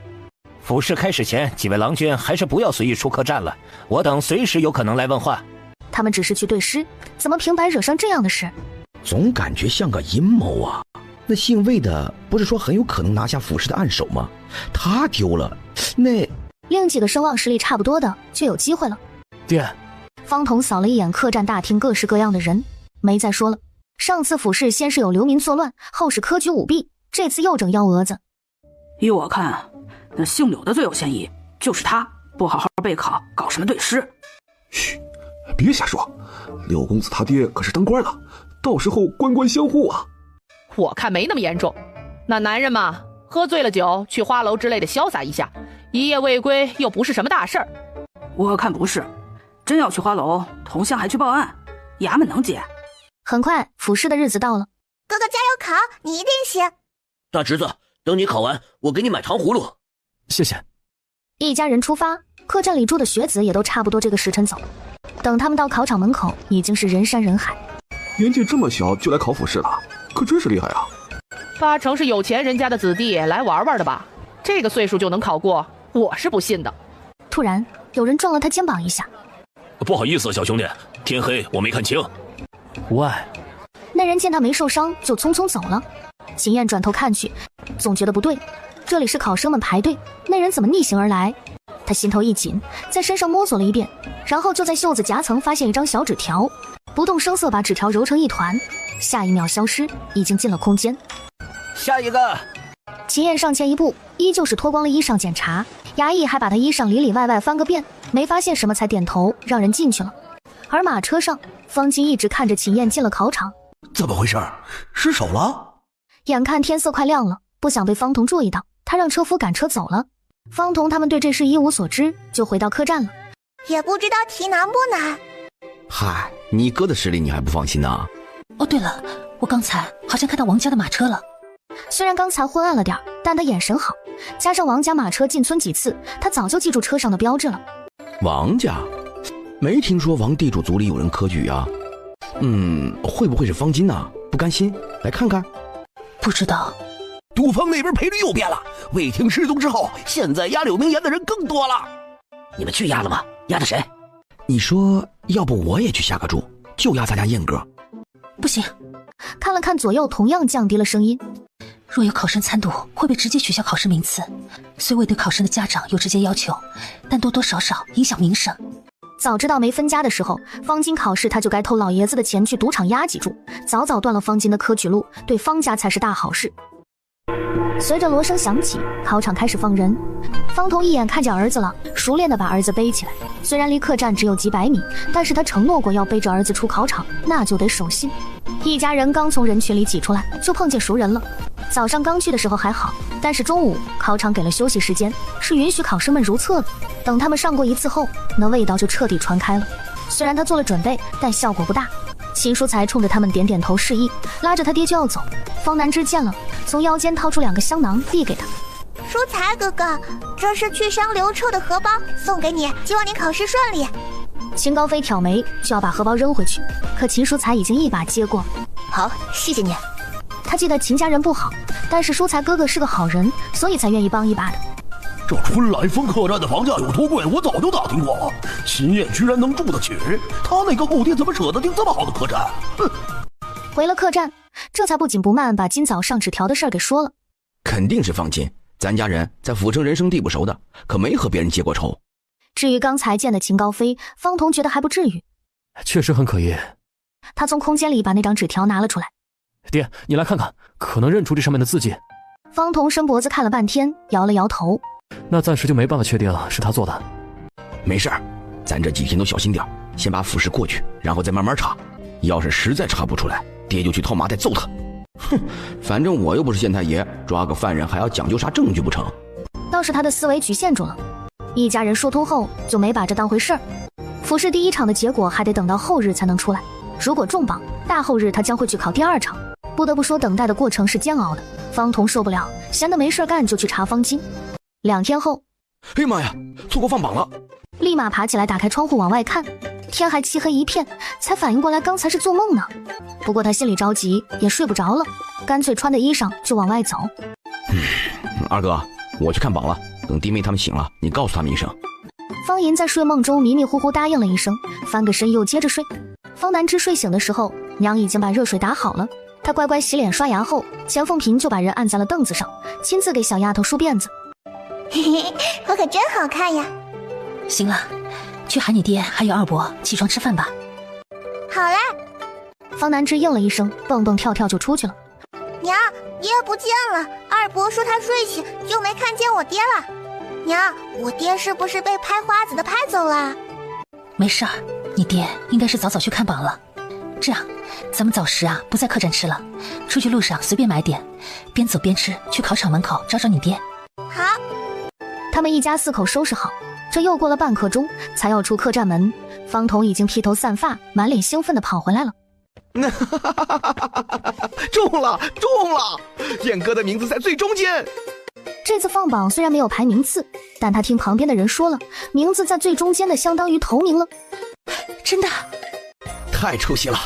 N: 府试开始前，几位郎君还是不要随意出客栈了，我等随时有可能来问话。
B: 他们只是去对诗，怎么平白惹上这样的事？
H: 总感觉像个阴谋啊！那姓魏的不是说很有可能拿下府试的暗手吗？他丢了，那
B: 另几个声望实力差不多的就有机会了。
M: 爹，
B: 方彤扫了一眼客栈大厅各式各样的人，没再说了。上次府试先是有流民作乱，后是科举舞弊，这次又整幺蛾子。
F: 依我看，那姓柳的最有嫌疑，就是他不好好备考，搞什么对诗。
Q: 嘘，别瞎说，柳公子他爹可是当官的，到时候官官相护啊。
R: 我看没那么严重，那男人嘛，喝醉了酒去花楼之类的潇洒一下，一夜未归又不是什么大事儿。
F: 我看不是，真要去花楼，同乡还去报案，衙门能接。
B: 很快府试的日子到了，
L: 哥哥加油考，你一定行。
P: 大侄子，等你考完，我给你买糖葫芦。
M: 谢谢。
B: 一家人出发，客栈里住的学子也都差不多这个时辰走。等他们到考场门口，已经是人山人海。
Q: 年纪这么小就来考府试了，可真是厉害啊
R: ！8成是有钱人家的子弟来玩玩的吧？这个岁数就能考过，我是不信的。
B: 突然有人撞了他肩膀一下。
J: 不好意思，小兄弟，天黑我没看清。
M: 无碍。
B: 那人见他没受伤，就匆匆走了。秦燕转头看去，总觉得不对，这里是考生们排队，那人怎么逆行而来？他心头一紧，在身上摸索了一遍，然后就在袖子夹层发现一张小纸条，不动声色把纸条揉成一团，下一秒消失，已经进了空间。
N: 下一个。
B: 秦燕上前一步，依旧是脱光了衣裳检查，衙役还把他衣裳里里外外翻个遍，没发现什么才点头让人进去了。而马车上，方金一直看着秦燕进了考场。
A: 怎么回事？失手了？
B: 眼看天色快亮了，不想被方彤注意到，他让车夫赶车走了。方彤他们对这事一无所知，就回到客栈了。
L: 也不知道题难不难。
H: 嗨，你哥的实力你还不放心呢？
G: 哦，对了，我刚才好像看到王家的马车了。
B: 虽然刚才昏暗了点，但他眼神好，加上王家马车进村几次，他早就记住车上的标志了。
H: 王家？没听说王地主族里有人科举啊。会不会是方金呢？不甘心来看看？
G: 不知道。
A: 杜峰那边赔率又变了，魏廷失踪之后，现在押柳明言的人更多了。
P: 你们去押了吗？押的谁？
H: 你说要不我也去下个注，就押咱家燕哥。
G: 不行。
B: 看了看左右，同样降低了声音。
G: 若有考生参赌，会被直接取消考试名次。虽未对考生的家长有直接要求，但多多少少影响名声。
B: 早知道没分家的时候，方金考试他就该偷老爷子的钱去赌场押几注，早早断了方金的科举路，对方家才是大好事。随着锣声响起，考场开始放人。方彤一眼看见儿子了，熟练地把儿子背起来。虽然离客栈只有几百米，但是他承诺过要背着儿子出考场，那就得守信。一家人刚从人群里挤出来，就碰见熟人了。早上刚去的时候还好，但是中午考场给了休息时间，是允许考生们如厕的。等他们上过一次后，那味道就彻底传开了。虽然他做了准备，但效果不大。秦书才冲着他们点点头示意，拉着他爹就要走。方南之见了，从腰间掏出2个香囊递给他。
L: 书才哥哥，这是去伤流臭的荷包，送给你，希望你考试顺利。
B: 秦高飞挑眉就要把荷包扔回去，可秦书才已经一把接过。
L: 好，谢谢你。
B: 他记得秦家人不好，但是书才哥哥是个好人，所以才愿意帮一把的。
A: 这春来风客栈的房价有多贵，我早就打听过。秦燕居然能住得起，他那个后爹怎么舍得订这么好的客栈？哼！
B: 回了客栈，这才不紧不慢把今早上纸条的事儿给说了。
H: 肯定是方金，咱家人在府城人生地不熟的，可没和别人结过仇。
B: 至于刚才见的秦高飞，方彤觉得还不至于。
M: 确实很可疑。
B: 他从空间里把那张纸条拿了出来。
M: 爹，你来看看，可能认出这上面的字迹。
B: 方彤伸脖子看了半天，摇了摇头。
M: 那暂时就没办法确定是他做的。
H: 没事儿，咱这几天都小心点，先把腐尸过去，然后再慢慢查。要是实在查不出来，爹就去套麻袋揍他。哼，反正我又不是县太爷，抓个犯人还要讲究啥证据不成？
B: 倒是他的思维局限住了。一家人说通后就没把这当回事儿。复试第1场的结果还得等到后日才能出来，如果中榜，大后日他将会去考第2场。不得不说，等待的过程是煎熬的。方彤受不了，闲得没事干就去查方巾。2天后，
H: 哎呀妈呀，错过放榜了！
B: 立马爬起来，打开窗户往外看，天还漆黑一片，才反应过来刚才是做梦呢。不过他心里着急，也睡不着了，干脆穿的衣裳就往外走。
H: 二哥，我去看榜了，等弟妹他们醒了，你告诉他们一声。
B: 方银在睡梦中迷迷糊糊答应了一声，翻个身又接着睡。方南之睡醒的时候，娘已经把热水打好了。他乖乖洗脸刷牙后，钱凤萍就把人按在了凳子上，亲自给小丫头梳辫子。
L: 嘿嘿，我可真好看呀！
G: 行了，去喊你爹还有二伯起床吃饭吧。
L: 好嘞。
B: 方南之应了一声，蹦蹦跳跳就出去了。
L: 娘，爹不见了，二伯说他睡醒就没看见我爹了。娘，我爹是不是被拍花子的拍走了？
G: 没事儿，你爹应该是早早去看榜了。这样，咱们早食啊不在客栈吃了，出去路上随便买点，边走边吃，去考场门口找找你爹。
L: 好。
B: 他们一家4口收拾好，这又过了半刻钟，才要出客栈门。方彤已经披头散发，满脸兴奋地跑回来了。
H: 中了，中了！燕哥的名字在最中间。
B: 这次放榜虽然没有排名次，但他听旁边的人说了，名字在最中间的相当于头名了。
G: 真的？
H: 太出息了，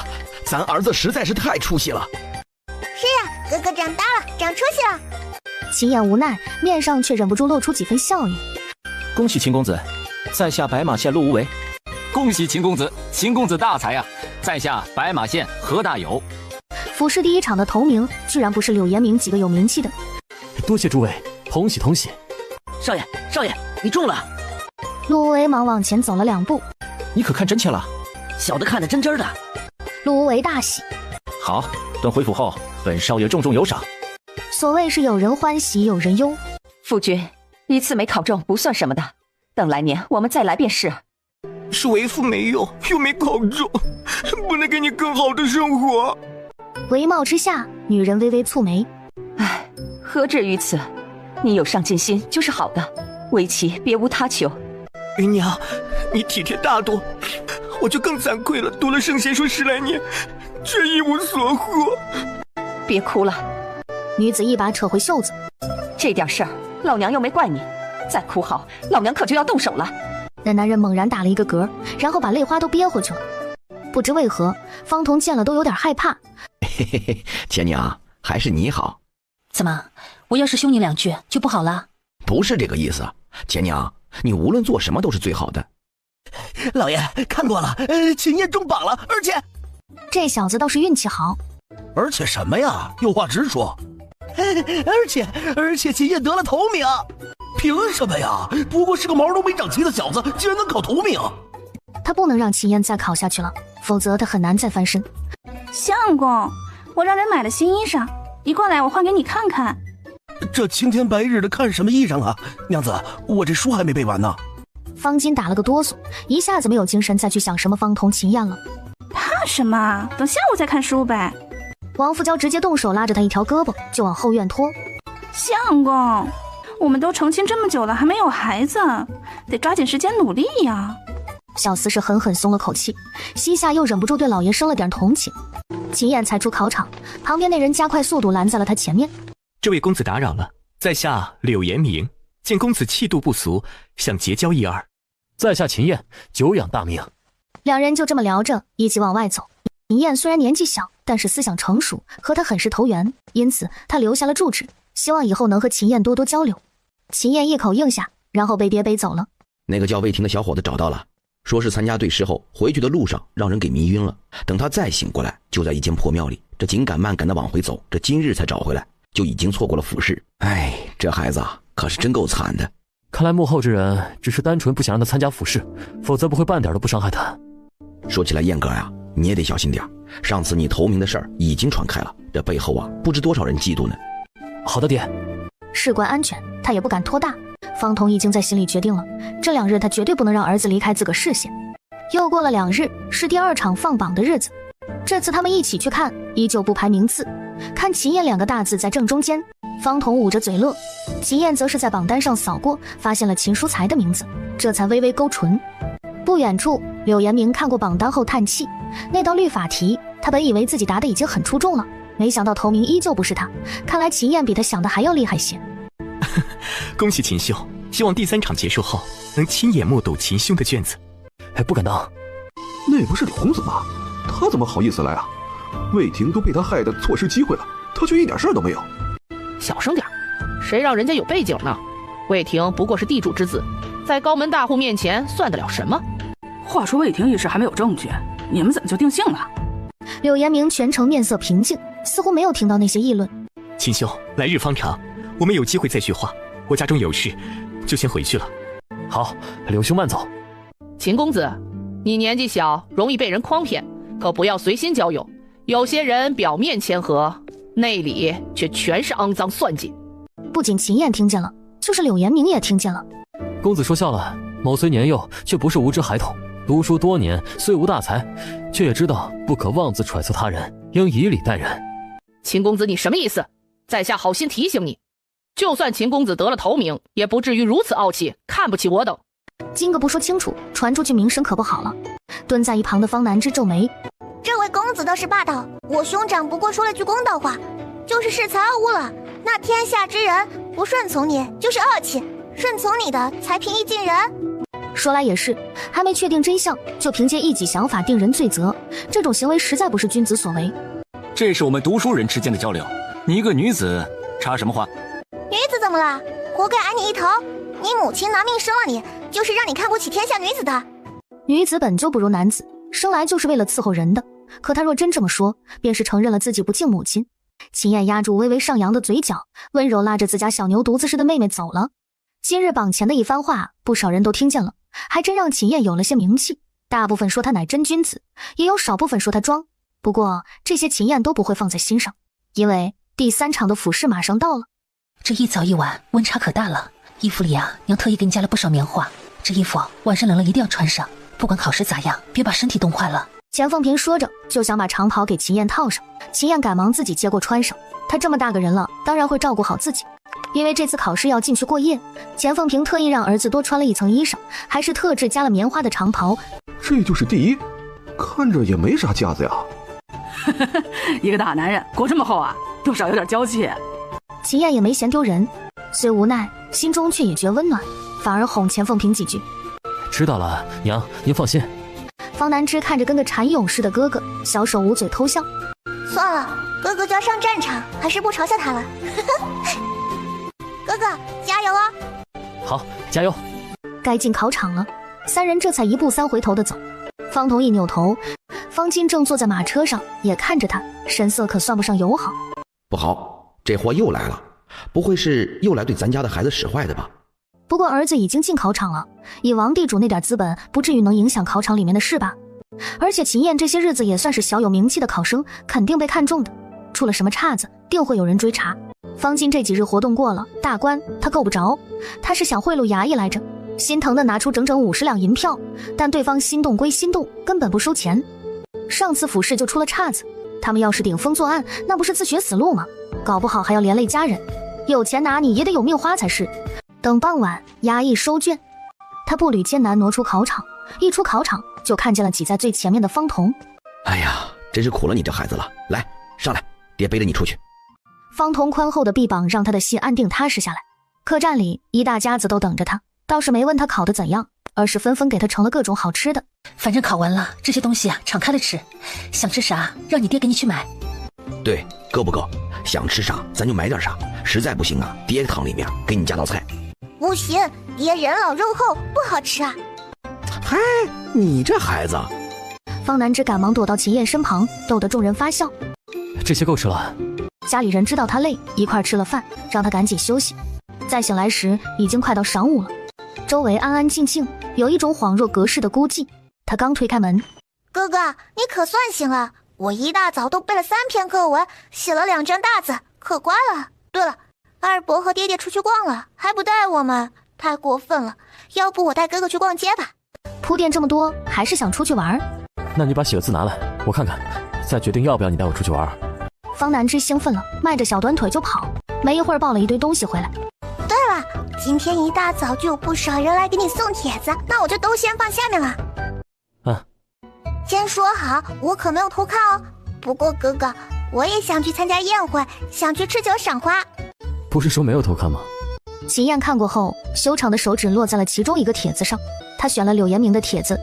H: 咱儿子实在是太出息了。
L: 是呀，哥哥长大了，长出息了。
B: 秦燕无奈，面上却忍不住露出几分笑意。
S: 恭喜秦公子，在下白马县陆无为。
T: 恭喜秦公子，秦公子大才呀！在下白马县何大有。
B: 府试第1场的头名居然不是柳延明几个有名气的。
M: 多谢诸位，同喜同喜。
P: 少爷，少爷，你中了！
B: 陆无为忙往前走了2步。
S: 你可看真切了？
P: 小的看得真真的。
B: 陆无为大喜。
S: 好，等回府后，本少爷重重有赏。
B: 所谓是有人欢喜有人忧。
D: 夫君，1次没考中不算什么的，等来年我们再来便是。
U: 是为父没有，又没考中，不能给你更好的生活。
B: 帷帽之下，女人微微蹙眉。
D: 唉，何至于此？你有上进心就是好的，为妻别无他求。
U: 芸娘，你体贴大度，我就更惭愧了。读了圣贤书10来年，却一无所获。
D: 别哭了。
B: 女子一把扯回袖子。
D: 这点事儿，老娘又没怪你，再哭嚎，老娘可就要动手了。
B: 那男人猛然打了一个嗝，然后把泪花都憋回去了。不知为何，方彤见了都有点害怕。
H: 嘿嘿嘿，钱娘，还是你好。
G: 怎么，我要是凶你2句就不好了？
H: 不是这个意思，钱娘，你无论做什么都是最好的。
A: 老爷看过了，秦燕中榜了，而且
B: 这小子倒是运气好。
A: 而且什么呀？有话直说。而且秦燕得了头名。凭什么呀？不过是个毛都没长齐的小子，竟然能考头名。
B: 他不能让秦燕再考下去了，否则他很难再翻身。
F: 相公，我让人买了新衣裳，你过来我换给你看看。
A: 这青天白日的看什么衣裳啊？娘子，我这书还没背完呢。
B: 方巾打了个哆嗦，一下子没有精神再去想什么方彤秦燕了。
F: 怕什么？等下午再看书呗。
B: 王福娇直接动手拉着他一条胳膊就往后院拖。
F: 相公，我们都成亲这么久了，还没有孩子，得抓紧时间努力呀。
B: 小厮是狠狠松了口气，膝下又忍不住对老爷生了点同情。秦燕才出考场，旁边那人加快速度拦在了他前面。
V: 这位公子打扰了，在下柳延明，见公子气度不俗，想结交一二。
M: 在下秦燕，久仰大名。
B: 两人就这么聊着，一起往外走。秦燕虽然年纪小，但是思想成熟，和他很是投缘，因此他留下了住址，希望以后能和秦燕多多交流。秦燕一口应下，然后被爹背走了。
H: 那个叫魏婷的小伙子找到了，说是参加对诗后回去的路上让人给迷晕了，等他再醒过来，就在一间破庙里，这紧赶慢赶的往回走，这今日才找回来，就已经错过了复试。哎，这孩子啊，可是真够惨的。
M: 看来幕后之人只是单纯不想让他参加复试，否则不会半点都不伤害他。
H: 说起来，燕哥呀，你也得小心点，上次你投名的事儿已经传开了，这背后啊，不知多少人嫉妒呢。
M: 好的，爹。
B: 事关安全，他也不敢托大。方彤已经在心里决定了，这2日他绝对不能让儿子离开自个视线。又过了2日，是第2场放榜的日子。这次他们一起去看，依旧不排名次，看秦燕2个大字在正中间。方彤捂着嘴乐，秦燕则是在榜单上扫过，发现了秦书才的名字，这才微微勾唇。不远处，柳延明看过榜单后叹气，那道律法题，他本以为自己答得已经很出众了，没想到头名依旧不是他，看来秦燕比他想的还要厉害些。
V: 恭喜秦兄，希望第3场结束后能亲眼目睹秦兄的卷子。
M: 不敢当。
Q: 那不是柳公子吗？他怎么好意思来啊？魏婷都被他害得错失机会了，他却一点事儿都没有。
R: 小声点，谁让人家有背景呢？魏婷不过是地主之子，在高门大户面前算得了什么？
F: 话说魏婷一事还没有证据，你们怎么就定性了？
B: 柳延明全程面色平静，似乎没有听到那些议论。
V: 秦兄，来日方长，我们有机会再叙话。我家中有事，就先回去了。
M: 好，柳兄慢走。
R: 秦公子，你年纪小，容易被人诓骗，可不要随心交友。有些人表面谦和，内里却全是肮脏算计。
B: 不仅秦燕听见了，就是柳延明也听见了。
M: 公子说笑了，某虽年幼，却不是无知孩童。读书多年，虽无大才，却也知道不可妄自揣测他人，应以礼待人。
R: 秦公子，你什么意思？在下好心提醒你，就算秦公子得了头名，也不至于如此傲气，看不起我等。
B: 今个不说清楚，传出去名声可不好了。蹲在一旁的方南之皱眉，
L: 这位公子倒是霸道，我兄长不过说了句公道话，就是恃才傲物了。那天下之人不顺从你就是傲气，顺从你的才平易近人。
B: 说来也是，还没确定真相，就凭借一己想法定人罪责，这种行为实在不是君子所为。
T: 这是我们读书人之间的交流，你一个女子插什么话？
L: 女子怎么了？活该挨你一头。你母亲拿命生了你，就是让你看不起天下女子的。
B: 女子本就不如男子，生来就是为了伺候人的。可她若真这么说，便是承认了自己不敬母亲。秦燕压住微微上扬的嘴角，温柔拉着自家小牛犊子似的妹妹走了。今日榜前的一番话，不少人都听见了，还真让秦燕有了些名气。大部分说她乃真君子，也有少部分说她装。不过这些秦燕都不会放在心上，因为第3场的府试马上到了。
G: 这一早一晚温差可大了，衣服里啊，娘特意给你加了不少棉花，这衣服晚上冷了一定要穿上，不管考试咋样，别把身体冻坏了。
B: 钱凤萍说着就想把长袍给秦燕套上，秦燕赶忙自己接过穿上。她这么大个人了，当然会照顾好自己。因为这次考试要进去过夜，钱凤萍特意让儿子多穿了一层衣裳，还是特制加了棉花的长袍。
Q: 这就是第一，看着也没啥架子呀。
F: 一个大男人裹这么厚啊，多少有点娇气。
B: 秦燕也没嫌丢人，虽无奈，心中却也觉温暖，反而哄钱凤萍几句。
M: 知道了，娘，您放心。
B: 方南之看着跟个蚕蛹似的哥哥，小手捂嘴偷笑。
L: 算了，哥哥就要上战场，还是不嘲笑他了。哥哥加油哦！
M: 好，加油！
B: 该进考场了，3人这才1步3回头的走。方彤一扭头，方金正坐在马车上，也看着他，神色可算不上友好。
H: 不好，这货又来了，不会是又来对咱家的孩子使坏的吧？
B: 不过儿子已经进考场了，以王地主那点资本，不至于能影响考场里面的事吧？而且秦燕这些日子也算是小有名气的考生，肯定被看中的，出了什么岔子，定会有人追查。方金这几日活动过了，大官他够不着，他是想贿赂衙役来着，心疼的拿出整整50两银票，但对方心动归心动，根本不收钱。上次府试就出了岔子，他们要是顶风作案，那不是自寻死路吗？搞不好还要连累家人，有钱拿你也得有命花才是。等傍晚，衙役收卷，他步履艰难挪出考场，一出考场就看见了挤在最前面的方彤。
H: 哎呀，真是苦了你这孩子了，来，上来，爹背着你出去。
B: 方彤宽厚的臂膀让他的心安定踏实下来。客栈里一大家子都等着他，倒是没问他考得怎样，而是纷纷给他盛了各种好吃的。
G: 反正考完了，这些东西啊，敞开了吃，想吃啥让你爹给你去买。
H: 对，够不够？想吃啥咱就买点啥，实在不行啊，爹汤里面给你加道菜。
L: 不行，爹人老肉厚，不好吃啊。
H: 嗨，你这孩子。
B: 方南之赶忙躲到秦燕身旁，逗得众人发笑。
M: 这些够吃了。
B: 家里人知道他累，一块吃了饭，让他赶紧休息。再醒来时已经快到晌午了，周围安安静静，有一种恍若隔世的孤寂。他刚推开门，
L: 哥哥，你可算醒了，我一大早都背了3篇课文，写了2张大字，可乖了。对了，二伯和爹爹出去逛了，还不带我们，太过分了。要不我带哥哥去逛街吧。
B: 铺垫这么多，还是想出去玩？
M: 那你把写的字拿来，我看看，再决定要不要你带我出去玩。
B: 方南之兴奋了，迈着小短腿就跑，没一会儿抱了一堆东西回来。
L: 对了，今天一大早就有不少人来给你送帖子，那我就都先放下面了。先说好，我可没有偷看哦。不过哥哥，我也想去参加宴会，想去吃酒赏花。
M: 不是说没有偷看吗？
B: 秦燕看过后，修长的手指落在了其中一个帖子上，她选了柳延明的帖子，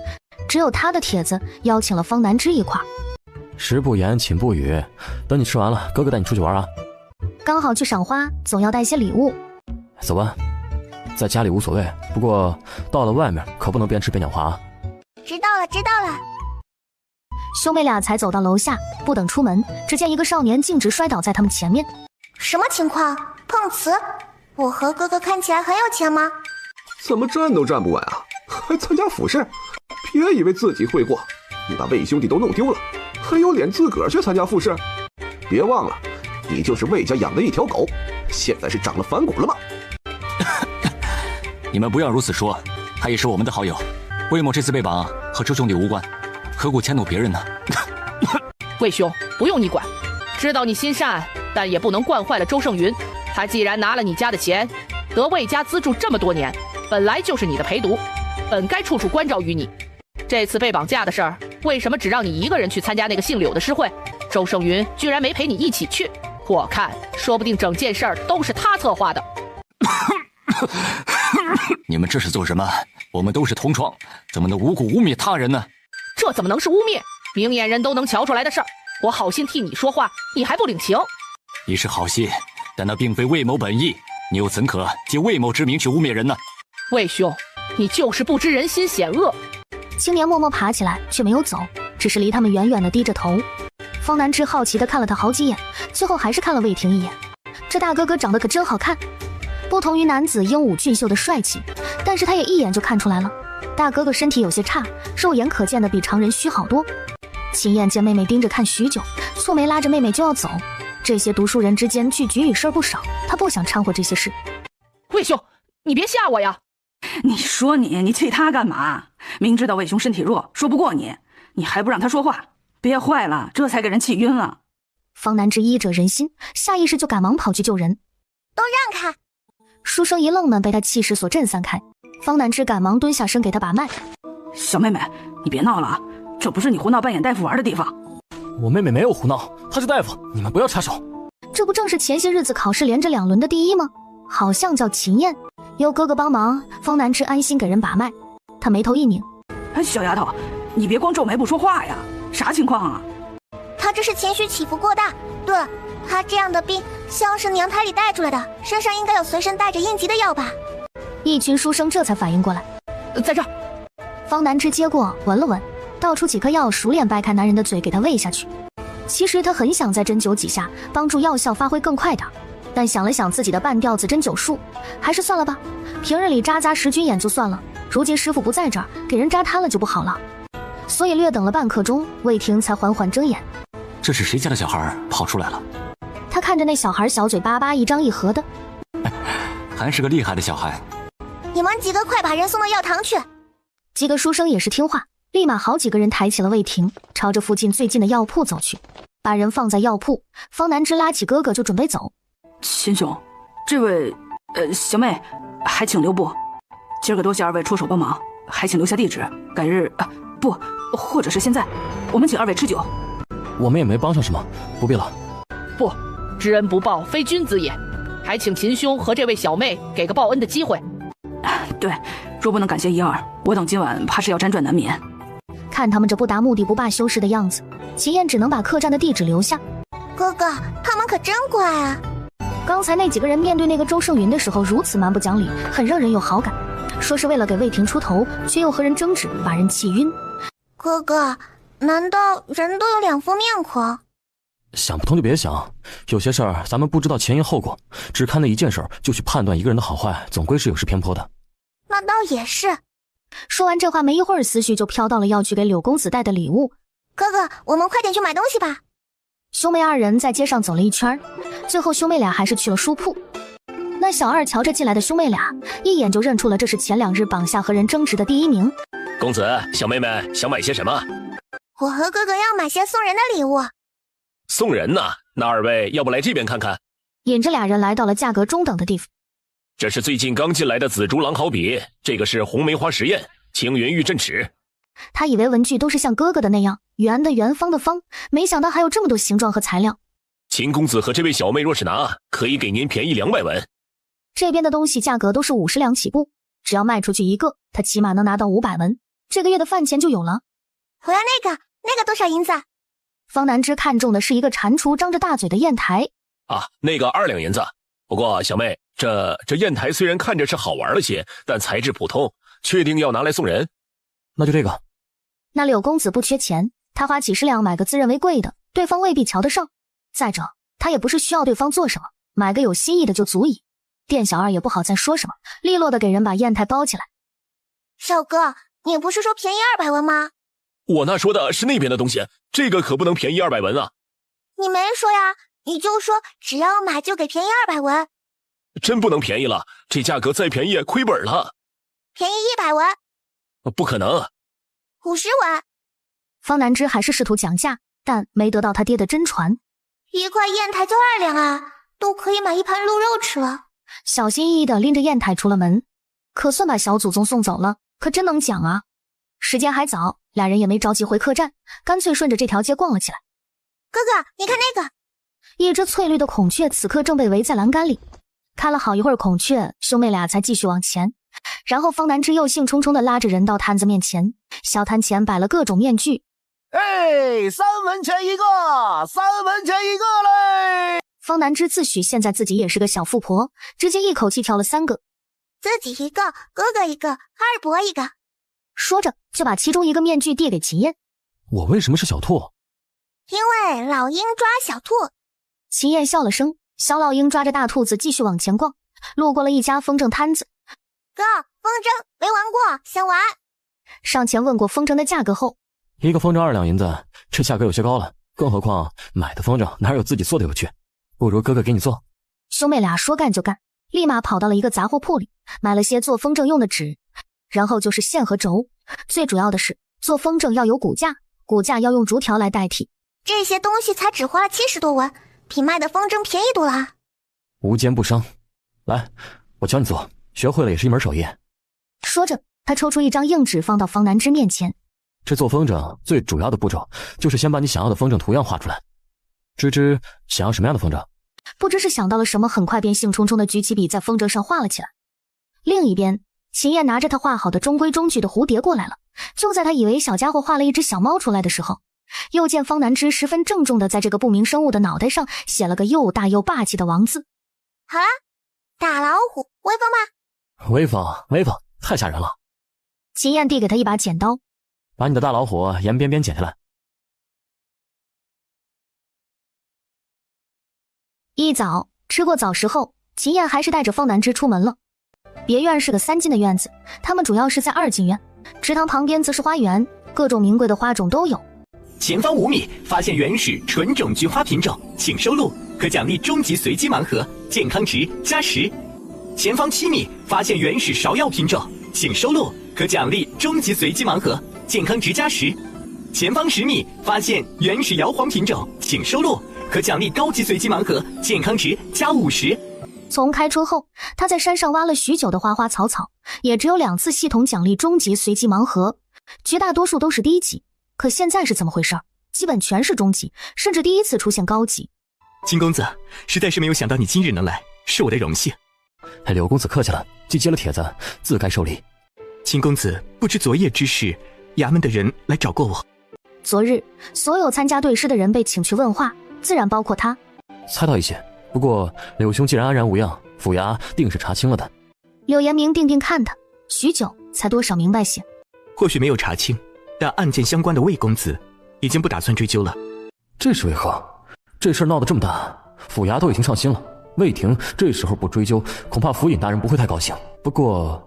B: 只有他的帖子邀请了方南之一块。
M: 食不言，寝不语，等你吃完了，哥哥带你出去玩啊。
B: 刚好去赏花，总要带些礼物。
M: 走吧，在家里无所谓，不过到了外面可不能边吃边讲话啊。
L: 知道了，知道了。
B: 兄妹俩才走到楼下，不等出门，只见一个少年径直摔倒在他们前面。
L: 什么情况？碰瓷？我和哥哥看起来很有钱吗？
Q: 怎么站都站不稳啊？还参加府试？别以为自己会过，你把魏兄弟都弄丢了，还有脸自个儿去参加复试？别忘了，你就是魏家养的一条狗，现在是长了反骨了吗？
T: 你们不要如此说，他也是我们的好友。魏某这次被绑和周兄弟无关，何故迁怒别人呢？
R: 魏兄，不用你管，知道你心善，但也不能惯坏了周胜云。他既然拿了你家的钱，得魏家资助这么多年，本来就是你的陪读，本该处处关照于你。这次被绑架的事儿，为什么只让你一个人去参加那个姓柳的诗会？周胜云居然没陪你一起去，我看说不定整件事儿都是他策划的。
T: 你们这是做什么？我们都是同窗，怎么能无故污蔑他人呢？
R: 这怎么能是污蔑？明眼人都能瞧出来的事儿，我好心替你说话，你还不领情？
T: 你是好心，但那并非魏某本意，你又怎可借魏某之名去污蔑人呢？
R: 魏兄，你就是不知人心险恶。
B: 青年默默爬起来，却没有走，只是离他们远远的低着头。方南之好奇的看了他好几眼，最后还是看了魏婷一眼。这大哥哥长得可真好看，不同于男子英武俊秀的帅气，但是他也一眼就看出来了，大哥哥身体有些差，肉眼可见的比常人虚好多。秦燕见妹妹盯着看许久，蹙眉拉着妹妹就要走。这些读书人之间聚局与事儿不少，他不想掺和这些事。
R: 魏兄，你别吓我呀！
F: 你说你气他干嘛？明知道魏兄身体弱，说不过你，你还不让他说话，憋坏了，这才给人气晕了。
B: 方南之医者仁心，下意识就赶忙跑去救人。
L: 都让开！
B: 书生一愣呢，被他气势所震散开。方南之赶忙蹲下身给他把脉。
F: 小妹妹，你别闹了啊，这不是你胡闹扮演大夫玩的地方。
M: 我妹妹没有胡闹，她是大夫，你们不要插手。
B: 这不正是前些日子考试连着2轮的第一吗？好像叫秦燕，有哥哥帮忙，方南之安心给人把脉。他眉头一拧，
F: 小丫头，你别光皱眉不说话呀，啥情况啊？
L: 他这是情绪起伏过大。对，他这样的病像是娘胎里带出来的，身上应该有随身带着应急的药吧。
B: 一群书生这才反应过来，
R: 在这儿。
B: 方南之接过闻了闻，倒出几颗药，熟练掰开男人的嘴给他喂下去。其实他很想再针灸几下，帮助药效发挥更快点，但想了想自己的半吊子针灸术，还是算了吧。平日里扎10军眼就算了，如今师傅不在这儿，给人扎瘫了就不好了。所以略等了半刻钟，魏婷才缓缓睁眼。
T: 这是谁家的小孩跑出来了？
B: 他看着那小孩小嘴巴巴一张一合的，
T: 还是个厉害的小孩。
L: 你们几个快把人送到药堂去。
B: 几个书生也是听话，立马好几个人抬起了魏婷，朝着附近最近的药铺走去，把人放在药铺。方南之拉起哥哥就准备走。
F: 秦兄，这位小妹还请留步，今儿个多谢二位出手帮忙，还请留下地址，改日不，或者是现在，我们请二位吃酒。
M: 我们也没帮上什么，不必了。
R: 不，知恩不报非君子也，还请秦兄和这位小妹给个报恩的机会。
F: 对，若不能感谢一二，我等今晚怕是要辗转难眠。
B: 看他们这不达目的不罢休事的样子，秦燕只能把客栈的地址留下。
L: 哥哥，他们可真乖啊！
B: 刚才那几个人面对那个周胜云的时候如此蛮不讲理，很让人有好感。说是为了给魏婷出头，却又和人争执，把人气晕。
L: 哥哥，难道人都有2副面孔？
M: 想不通就别想，有些事儿咱们不知道前因后果，只看那一件事儿就去判断一个人的好坏，总归是有失偏颇的。
L: 那倒也是。
B: 说完这话，没一会儿思绪就飘到了要去给柳公子带的礼物。
L: 哥哥，我们快点去买东西吧。
B: 兄妹2人在街上走了一圈，最后兄妹俩还是去了书铺。那小二瞧着进来的兄妹俩，一眼就认出了这是前2日绑下和人争执的第1名。
J: 恭公子，小妹妹想买些什么？
L: 我和哥哥要买些送人的礼物。
J: 送人呢？那二位要不来这边看看？
B: 引着俩人来到了价格中等的地方。
J: 这是最近刚进来的紫竹狼毫笔，这个是红梅花实验，青云玉镇尺。
B: 他以为文具都是像哥哥的那样圆的圆，方的方，没想到还有这么多形状和材料。
J: 秦公子和这位小妹若是拿，可以给您便宜200文。
B: 这边的东西价格都是50两起步，只要卖出去一个，他起码能拿到500文，这个月的饭钱就有了。
L: 我要那个多少银子？
B: 方南之看中的是一个蟾蜍张着大嘴的砚台。
J: 啊，那个2两银子。不过小妹，这砚台虽然看着是好玩了些，但材质普通，确定要拿来送人？
M: 那就这个。
B: 那柳公子不缺钱，他花几十两买个自认为贵的，对方未必瞧得上。再者，他也不是需要对方做什么，买个有心意的就足矣。店小二也不好再说什么，利落的给人把砚台包起来。
L: 少哥，你不是说便宜200文吗？
J: 我那说的是那边的东西，这个可不能便宜200文啊。
L: 你没说呀，你就说只要买就给便宜200文。
J: 真不能便宜了，这价格再便宜亏本了。
L: 便宜100文。
J: 不可能。
L: 50文。
B: 方南之还是试图讲价，但没得到他爹的真传。
L: 一块砚台就2两啊，都可以买一盘鹿肉吃了。
B: 小心翼翼地拎着砚台出了门，可算把小祖宗送走了。可真能讲啊！时间还早，俩人也没着急回客栈，干脆顺着这条街逛了起来。
L: 哥哥，你看那个！
B: 一只翠绿的孔雀此刻正被围在栏杆里，看了好一会儿孔雀，兄妹俩才继续往前。然后方南之又兴冲冲地拉着人到摊子面前，小摊前摆了各种面具。
A: 哎，3文钱一个，3文钱一个嘞！
B: 方南之自诩现在自己也是个小富婆，直接一口气挑了3个，
L: 自己一个，哥哥一个，二伯一个。
B: 说着就把其中一个面具递给秦燕。
M: 我为什么是小兔？
L: 因为老鹰抓小兔。
B: 秦燕笑了声，小老鹰抓着大兔子继续往前逛，路过了一家风筝摊子。
L: 哥，风筝没玩过，想玩。
B: 上前问过风筝的价格后，
M: 一个风筝2两银子，这价格有些高了，更何况买的风筝哪有自己做的有趣，不如哥哥给你做。
B: 兄妹俩说干就干，立马跑到了一个杂货铺里，买了些做风筝用的纸，然后就是线和轴，最主要的是做风筝要有骨架，骨架要用竹条来代替。
L: 这些东西才只花了70多文，比卖的风筝便宜多了。
M: 无奸不商，来，我教你做，学会了也是一门手艺。
B: 说着，他抽出一张硬纸放到方南之面前。
M: 这做风筝最主要的步骤就是先把你想要的风筝图样画出来。芝芝想要什么样的风筝？
B: 不知是想到了什么，很快便兴冲冲地举起笔在风筝上画了起来。另一边，秦燕拿着他画好的中规中矩的蝴蝶过来了。就在他以为小家伙画了一只小猫出来的时候，又见方南之十分郑重地在这个不明生物的脑袋上写了个又大又霸气的王字。
L: 好了，大老虎，威风吧？
M: 威风，威风，太吓人了。
B: 秦燕递给他一把剪刀，
M: 把你的大老虎沿边边剪下来。
B: 一早吃过早食后，秦燕还是带着方南之出门了。别院是个3进的院子，他们主要是在2进院，池塘旁边则是花园，各种名贵的花种都有。
O: 前方5米发现原始纯种菊花品种，请收录，可奖励终极随机盲盒，健康值+10。前方7米发现原始芍药品种，请收录，可奖励终极随机盲盒，健康值+10。前方10米发现原始摇黄品种，请收录，可奖励高级随机盲盒，健康值+50。
B: 从开春后，他在山上挖了许久的花花草草，也只有2次系统奖励终极随机盲盒，绝大多数都是低级。可现在是怎么回事？基本全是中级，甚至第一次出现高级。
O: 金公子，实在是没有想到你今日能来，是我的荣幸。
M: 柳公子客气了，既接了帖子，自该受礼。
O: 金公子不知昨夜之事，衙门的人来找过我。
B: 昨日所有参加对诗的人被请去问话，自然包括他。
M: 猜到一些，不过柳兄既然安然无恙，府衙定是查清了的。
B: 柳延明定定看他许久，才多少明白些。
O: 或许没有查清，但案件相关的魏公子已经不打算追究了。
M: 这是为何？这事闹得这么大，府衙都已经上心了，魏廷这时候不追究，恐怕府尹大人不会太高兴。不过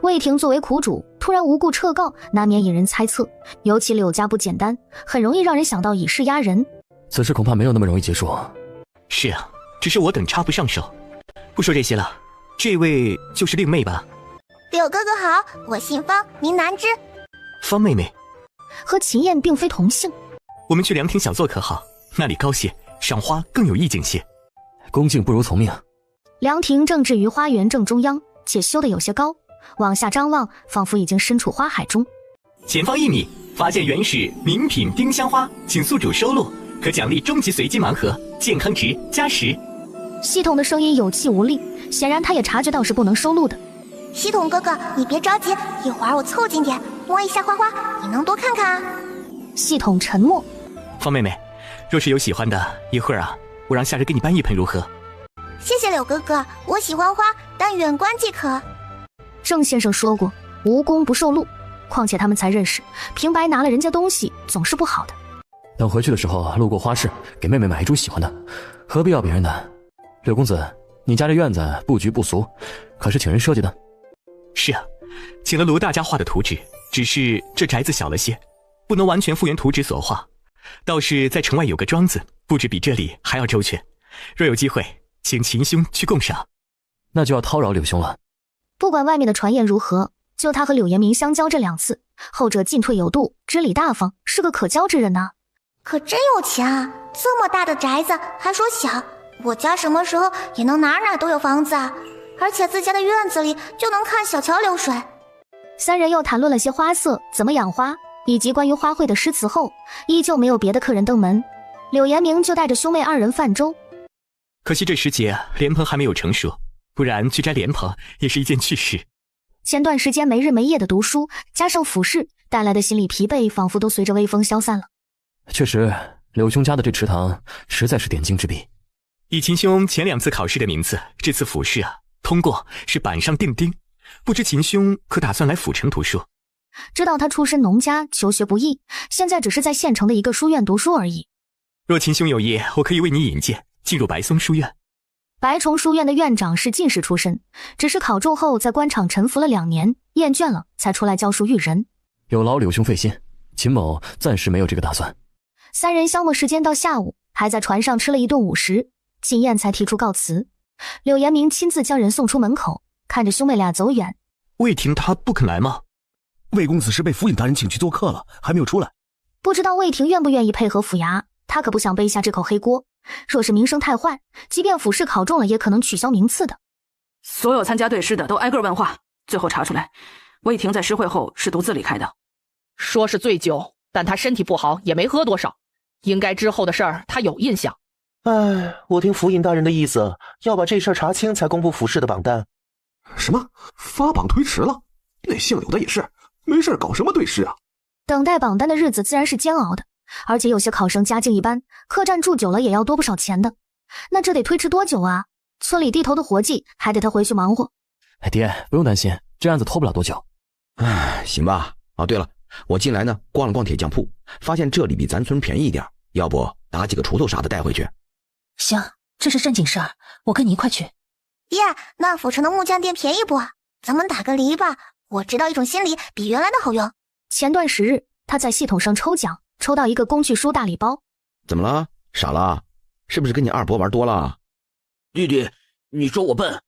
B: 魏廷作为苦主，突然无故撤告，难免引人猜测。尤其柳家不简单，很容易让人想到以势压人。
M: 此事恐怕没有那么容易结束。
O: 是啊，只是我等插不上手。不说这些了，这位就是令妹吧？
L: 柳哥哥好，我姓方，名南之。
V: 方妹妹，
B: 和秦燕并非同姓。
V: 我们去凉亭小坐可好？那里高些，赏花更有意境些。
M: 恭敬不如从命。
B: 凉亭正置于花园正中央，且修得有些高，往下张望，仿佛已经身处花海中。
O: 前方1米，发现原始名品丁香花，请宿主收录，可奖励终极随机盲盒，健康值+10。
B: 系统的声音有气无力，显然他也察觉到是不能收录的。
L: 系统哥哥，你别着急，一会儿我凑近点摸一下花花，你能多看看啊？
B: 系统沉默。
V: 方妹妹，若是有喜欢的，一会儿啊，我让夏日给你搬一盆如何？
L: 谢谢柳哥哥，我喜欢花，但远观即可。
B: 郑先生说过，无功不受禄，况且他们才认识，平白拿了人家东西总是不好的。
M: 等回去的时候路过花市，给妹妹买一株喜欢的，何必要别人的？柳公子，你家这院子布局不俗，可是请人设计的？
V: 是啊，请了罗大家画的图纸，只是这宅子小了些，不能完全复原图纸所画。倒是在城外有个庄子，布置比这里还要周全。若有机会，请秦兄去共赏。
M: 那就要叨扰柳兄了。
B: 不管外面的传言如何，就他和柳延明相交这2次，后者进退有度，知礼大方，是个可交之人呐。
L: 可真有钱啊！这么大的宅子还说小，我家什么时候也能哪都有房子啊？而且自家的院子里就能看小桥流水。
B: 三人又谈论了些花色、怎么养花，以及关于花卉的诗词后，依旧没有别的客人登门。柳延明就带着兄妹2人泛舟。
V: 可惜这时节莲蓬还没有成熟，不然去摘莲蓬也是一件趣事。
B: 前段时间没日没夜的读书，加上俯视带来的心理疲惫，仿佛都随着微风消散了。
M: 确实，柳兄家的这池塘实在是点睛之笔。
V: 以秦兄前2次考试的名次，这次复试啊，通过是板上钉钉。不知秦兄可打算来府城读书？
B: 知道他出身农家，求学不易，现在只是在县城的一个书院读书而已。
V: 若秦兄有意，我可以为你引荐进入白松书院。
B: 白虫书院的院长是进士出身，只是考中后在官场沉浮了2年，厌倦了才出来教书育人。
M: 有劳柳兄费心，秦某暂时没有这个打算。
B: 3人消磨时间到下午，还在船上吃了一顿午食，秦燕才提出告辞。柳延明亲自将人送出门口，看着兄妹俩走远。
V: 魏婷他不肯来吗？
A: 魏公子是被府尹大人请去做客了，还没有出来。
B: 不知道魏婷愿不愿意配合府衙，他可不想背下这口黑锅。若是名声太坏，即便府试考中了，也可能取消名次的。
F: 所有参加对诗的都挨个问话，最后查出来，魏婷在诗会后是独自离开的。
R: 说是醉酒，但他身体不好，也没喝多少，应该之后的事儿他有印象。
C: 我听府尹大人的意思，要把这事儿查清才公布府试的榜单。
Q: 什么？发榜推迟了？那姓柳的也是，没事搞什么对诗啊？
B: 等待榜单的日子自然是煎熬的，而且有些考生家境一般，客栈住久了也要多不少钱的。那这得推迟多久啊？村里地头的活计还得他回去忙活。
M: 爹，不用担心，这案子拖不了多久。
H: 行吧。对了，我进来呢逛了逛铁匠铺，发现这里比咱村便宜一点，要不打几个锄头啥的带回去？
G: 行，这是正经事儿，我跟你一块去。
L: 爹，那府城的木匠店便宜不？咱们打个篱笆，我知道一种新篱比原来的好用。
B: 前段时日，他在系统上抽奖，抽到一个工具书大礼包。
H: 怎么了？傻了？是不是跟你二伯玩多了？
P: 弟弟，你说我笨？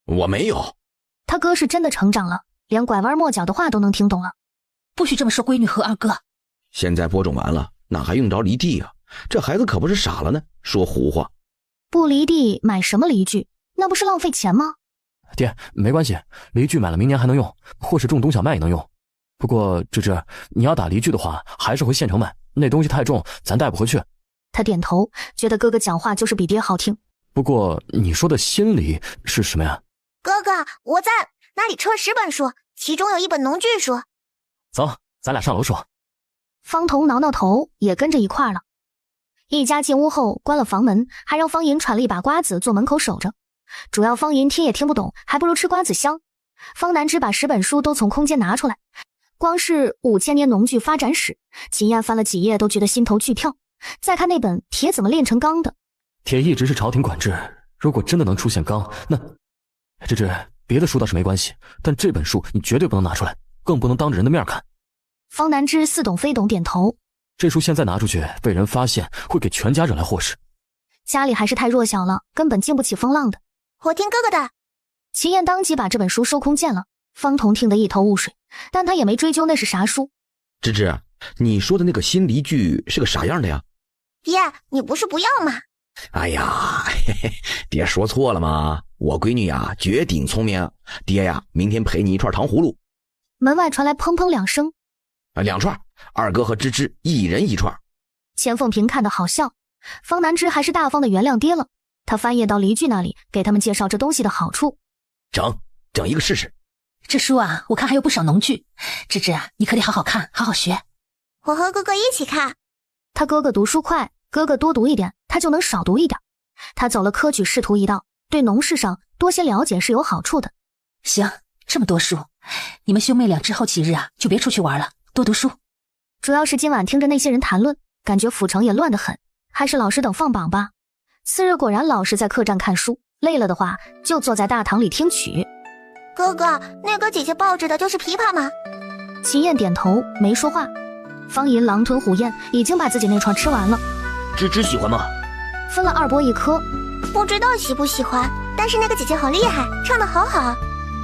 H: 我没有。
B: 他哥是真的成长了，连拐弯抹角的话都能听懂了。
G: 不许这么说闺女和二哥。
H: 现在播种完了，哪还用着犁地啊？这孩子可不是傻了呢，说胡话。
B: 不犁地买什么犁具？那不是浪费钱吗？
M: 爹，没关系，犁具买了明年还能用，或是种冬小麦也能用。不过芝芝，你要打犁具的话，还是回县城买，那东西太重，咱带不回去。
B: 他点头，觉得哥哥讲话就是比爹好听。
M: 不过你说的新犁是什么呀？
L: 哥哥，我在那里抽了10本书，其中有一本农具书。
M: 走，咱俩上楼说。
B: 方彤挠挠头，也跟着一块了。一家进屋后关了房门，还让方银铲了一把瓜子坐门口守着。主要方银听也听不懂，还不如吃瓜子香。方南之把10本书都从空间拿出来，光是5000年农具发展史，秦燕翻了几页都觉得心头剧跳。再看那本铁怎么炼成钢的，
M: 铁一直是朝廷管制，如果真的能出现钢，那芝芝，别的书倒是没关系，但这本书你绝对不能拿出来，更不能当着人的面看。
B: 方南之似懂非懂点头。
M: 这书现在拿出去被人发现，会给全家惹来祸事。
B: 家里还是太弱小了，根本经不起风浪的。
L: 我听哥哥的。
B: 秦燕当即把这本书收空见了。方彤听得一头雾水，但他也没追究那是啥书，
H: 芝芝，你说的那个新离居是个啥样的呀？
L: 爹，你不是不要吗？
H: 哎呀，嘿嘿，爹说错了吗？我闺女呀，绝顶聪明。爹呀，明天陪你一串糖葫芦。
B: 门外传来砰砰2声
H: ，2串，二哥和芝芝一人1串。
B: 钱凤萍看得好笑，方南芝还是大方的原谅爹了。他翻页到离居那里，给他们介绍这东西的好处。
H: 整一个试试。
G: 这书啊，我看还有不少农具。芝芝啊，你可得好好看，好好学。
L: 我和哥哥一起看。
B: 他哥哥读书快，哥哥多读一点，他就能少读一点。他走了科举仕途一道，对农事上多些了解是有好处的。
G: 行，这么多书，你们兄妹俩之后几日啊，就别出去玩了，多读书。
B: 主要是今晚听着那些人谈论，感觉府城也乱得很，还是老实等放榜吧。次日果然老实在客栈看书，累了的话就坐在大堂里听曲。
L: 哥哥，那个姐姐抱着的就是琵琶吗？
B: 秦燕点头没说话。方银狼吞虎咽，已经把自己那串吃完了。
P: 芝芝喜欢吗？
B: 分了2波1颗。
L: 不知道喜不喜欢，但是那个姐姐好厉害，唱得好好。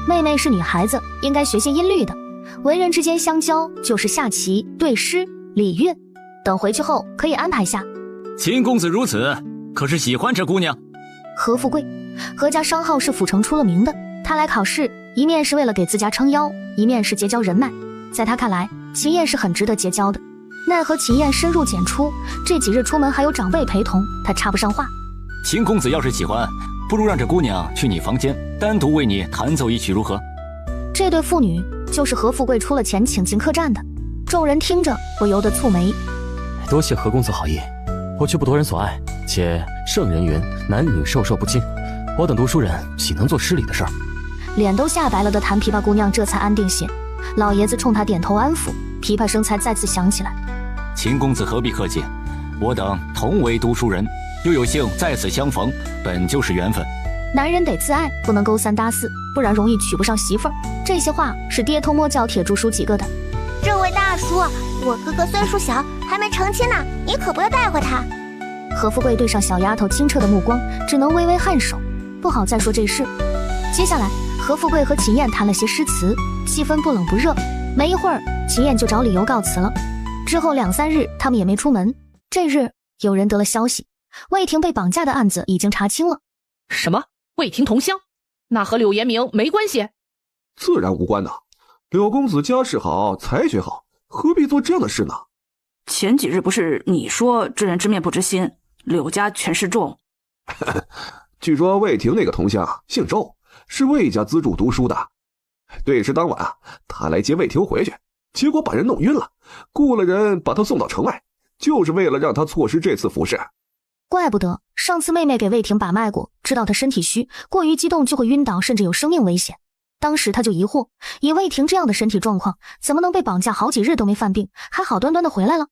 B: 妹妹是女孩子，应该学些音律的。文人之间相交就是下棋、对诗、理韵，等回去后可以安排下。
T: 秦公子如此，可是喜欢这姑娘？
B: 何富贵，何家商号是府城出了名的，他来考试，一面是为了给自家撑腰，一面是结交人脉。在他看来，秦燕是很值得结交的。奈何秦燕深入简出，这几日出门还有长辈陪同，他插不上话。
T: 秦公子要是喜欢，不如让这姑娘去你房间，单独为你弹奏一曲如何？
B: 这对父女就是何富贵出了钱请进客栈的。众人听着不由得蹙眉。
M: 多谢何公子好意，我却不夺人所爱，且圣人云男女授受不亲，我等读书人岂能做失礼的事儿？
B: 脸都吓白了的弹琵琶姑娘这才安定些，老爷子冲他点头安抚，琵琶声才再次响起来。
T: 秦公子何必客气，我等同为读书人，又有幸在此相逢，本就是缘分。
B: 男人得自爱，不能勾三搭四，不然容易娶不上媳妇儿。这些话是爹偷摸教铁柱叔几个的。
L: 这位大叔，我哥哥岁数小，还没成亲呢，你可不要带坏他。
B: 何富贵对上小丫头清澈的目光，只能微微颔首，不好再说这事。接下来，何富贵和秦燕谈了些诗词，气氛不冷不热。没一会儿，秦燕就找理由告辞了。之后2、3日，他们也没出门。这日，有人得了消息，魏婷被绑架的案子已经查清了。
R: 什么？魏婷同乡？那和柳延明没关系？
Q: 自然无关的。柳公子家世好，才学好，何必做这样的事呢？
F: 前几日不是你说知人知面不知心，柳家权势重。
Q: 据说魏婷那个同乡姓周，是魏家资助读书的。对诗当晚啊，他来接魏婷回去，结果把人弄晕了，雇了人把他送到城外，就是为了让他错失这次服饰。
B: 怪不得上次妹妹给魏婷把脉过，知道她身体虚，过于激动就会晕倒，甚至有生命危险。当时他就疑惑，以魏婷这样的身体状况，怎么能被绑架好几日都没犯病，还好端端的回来了？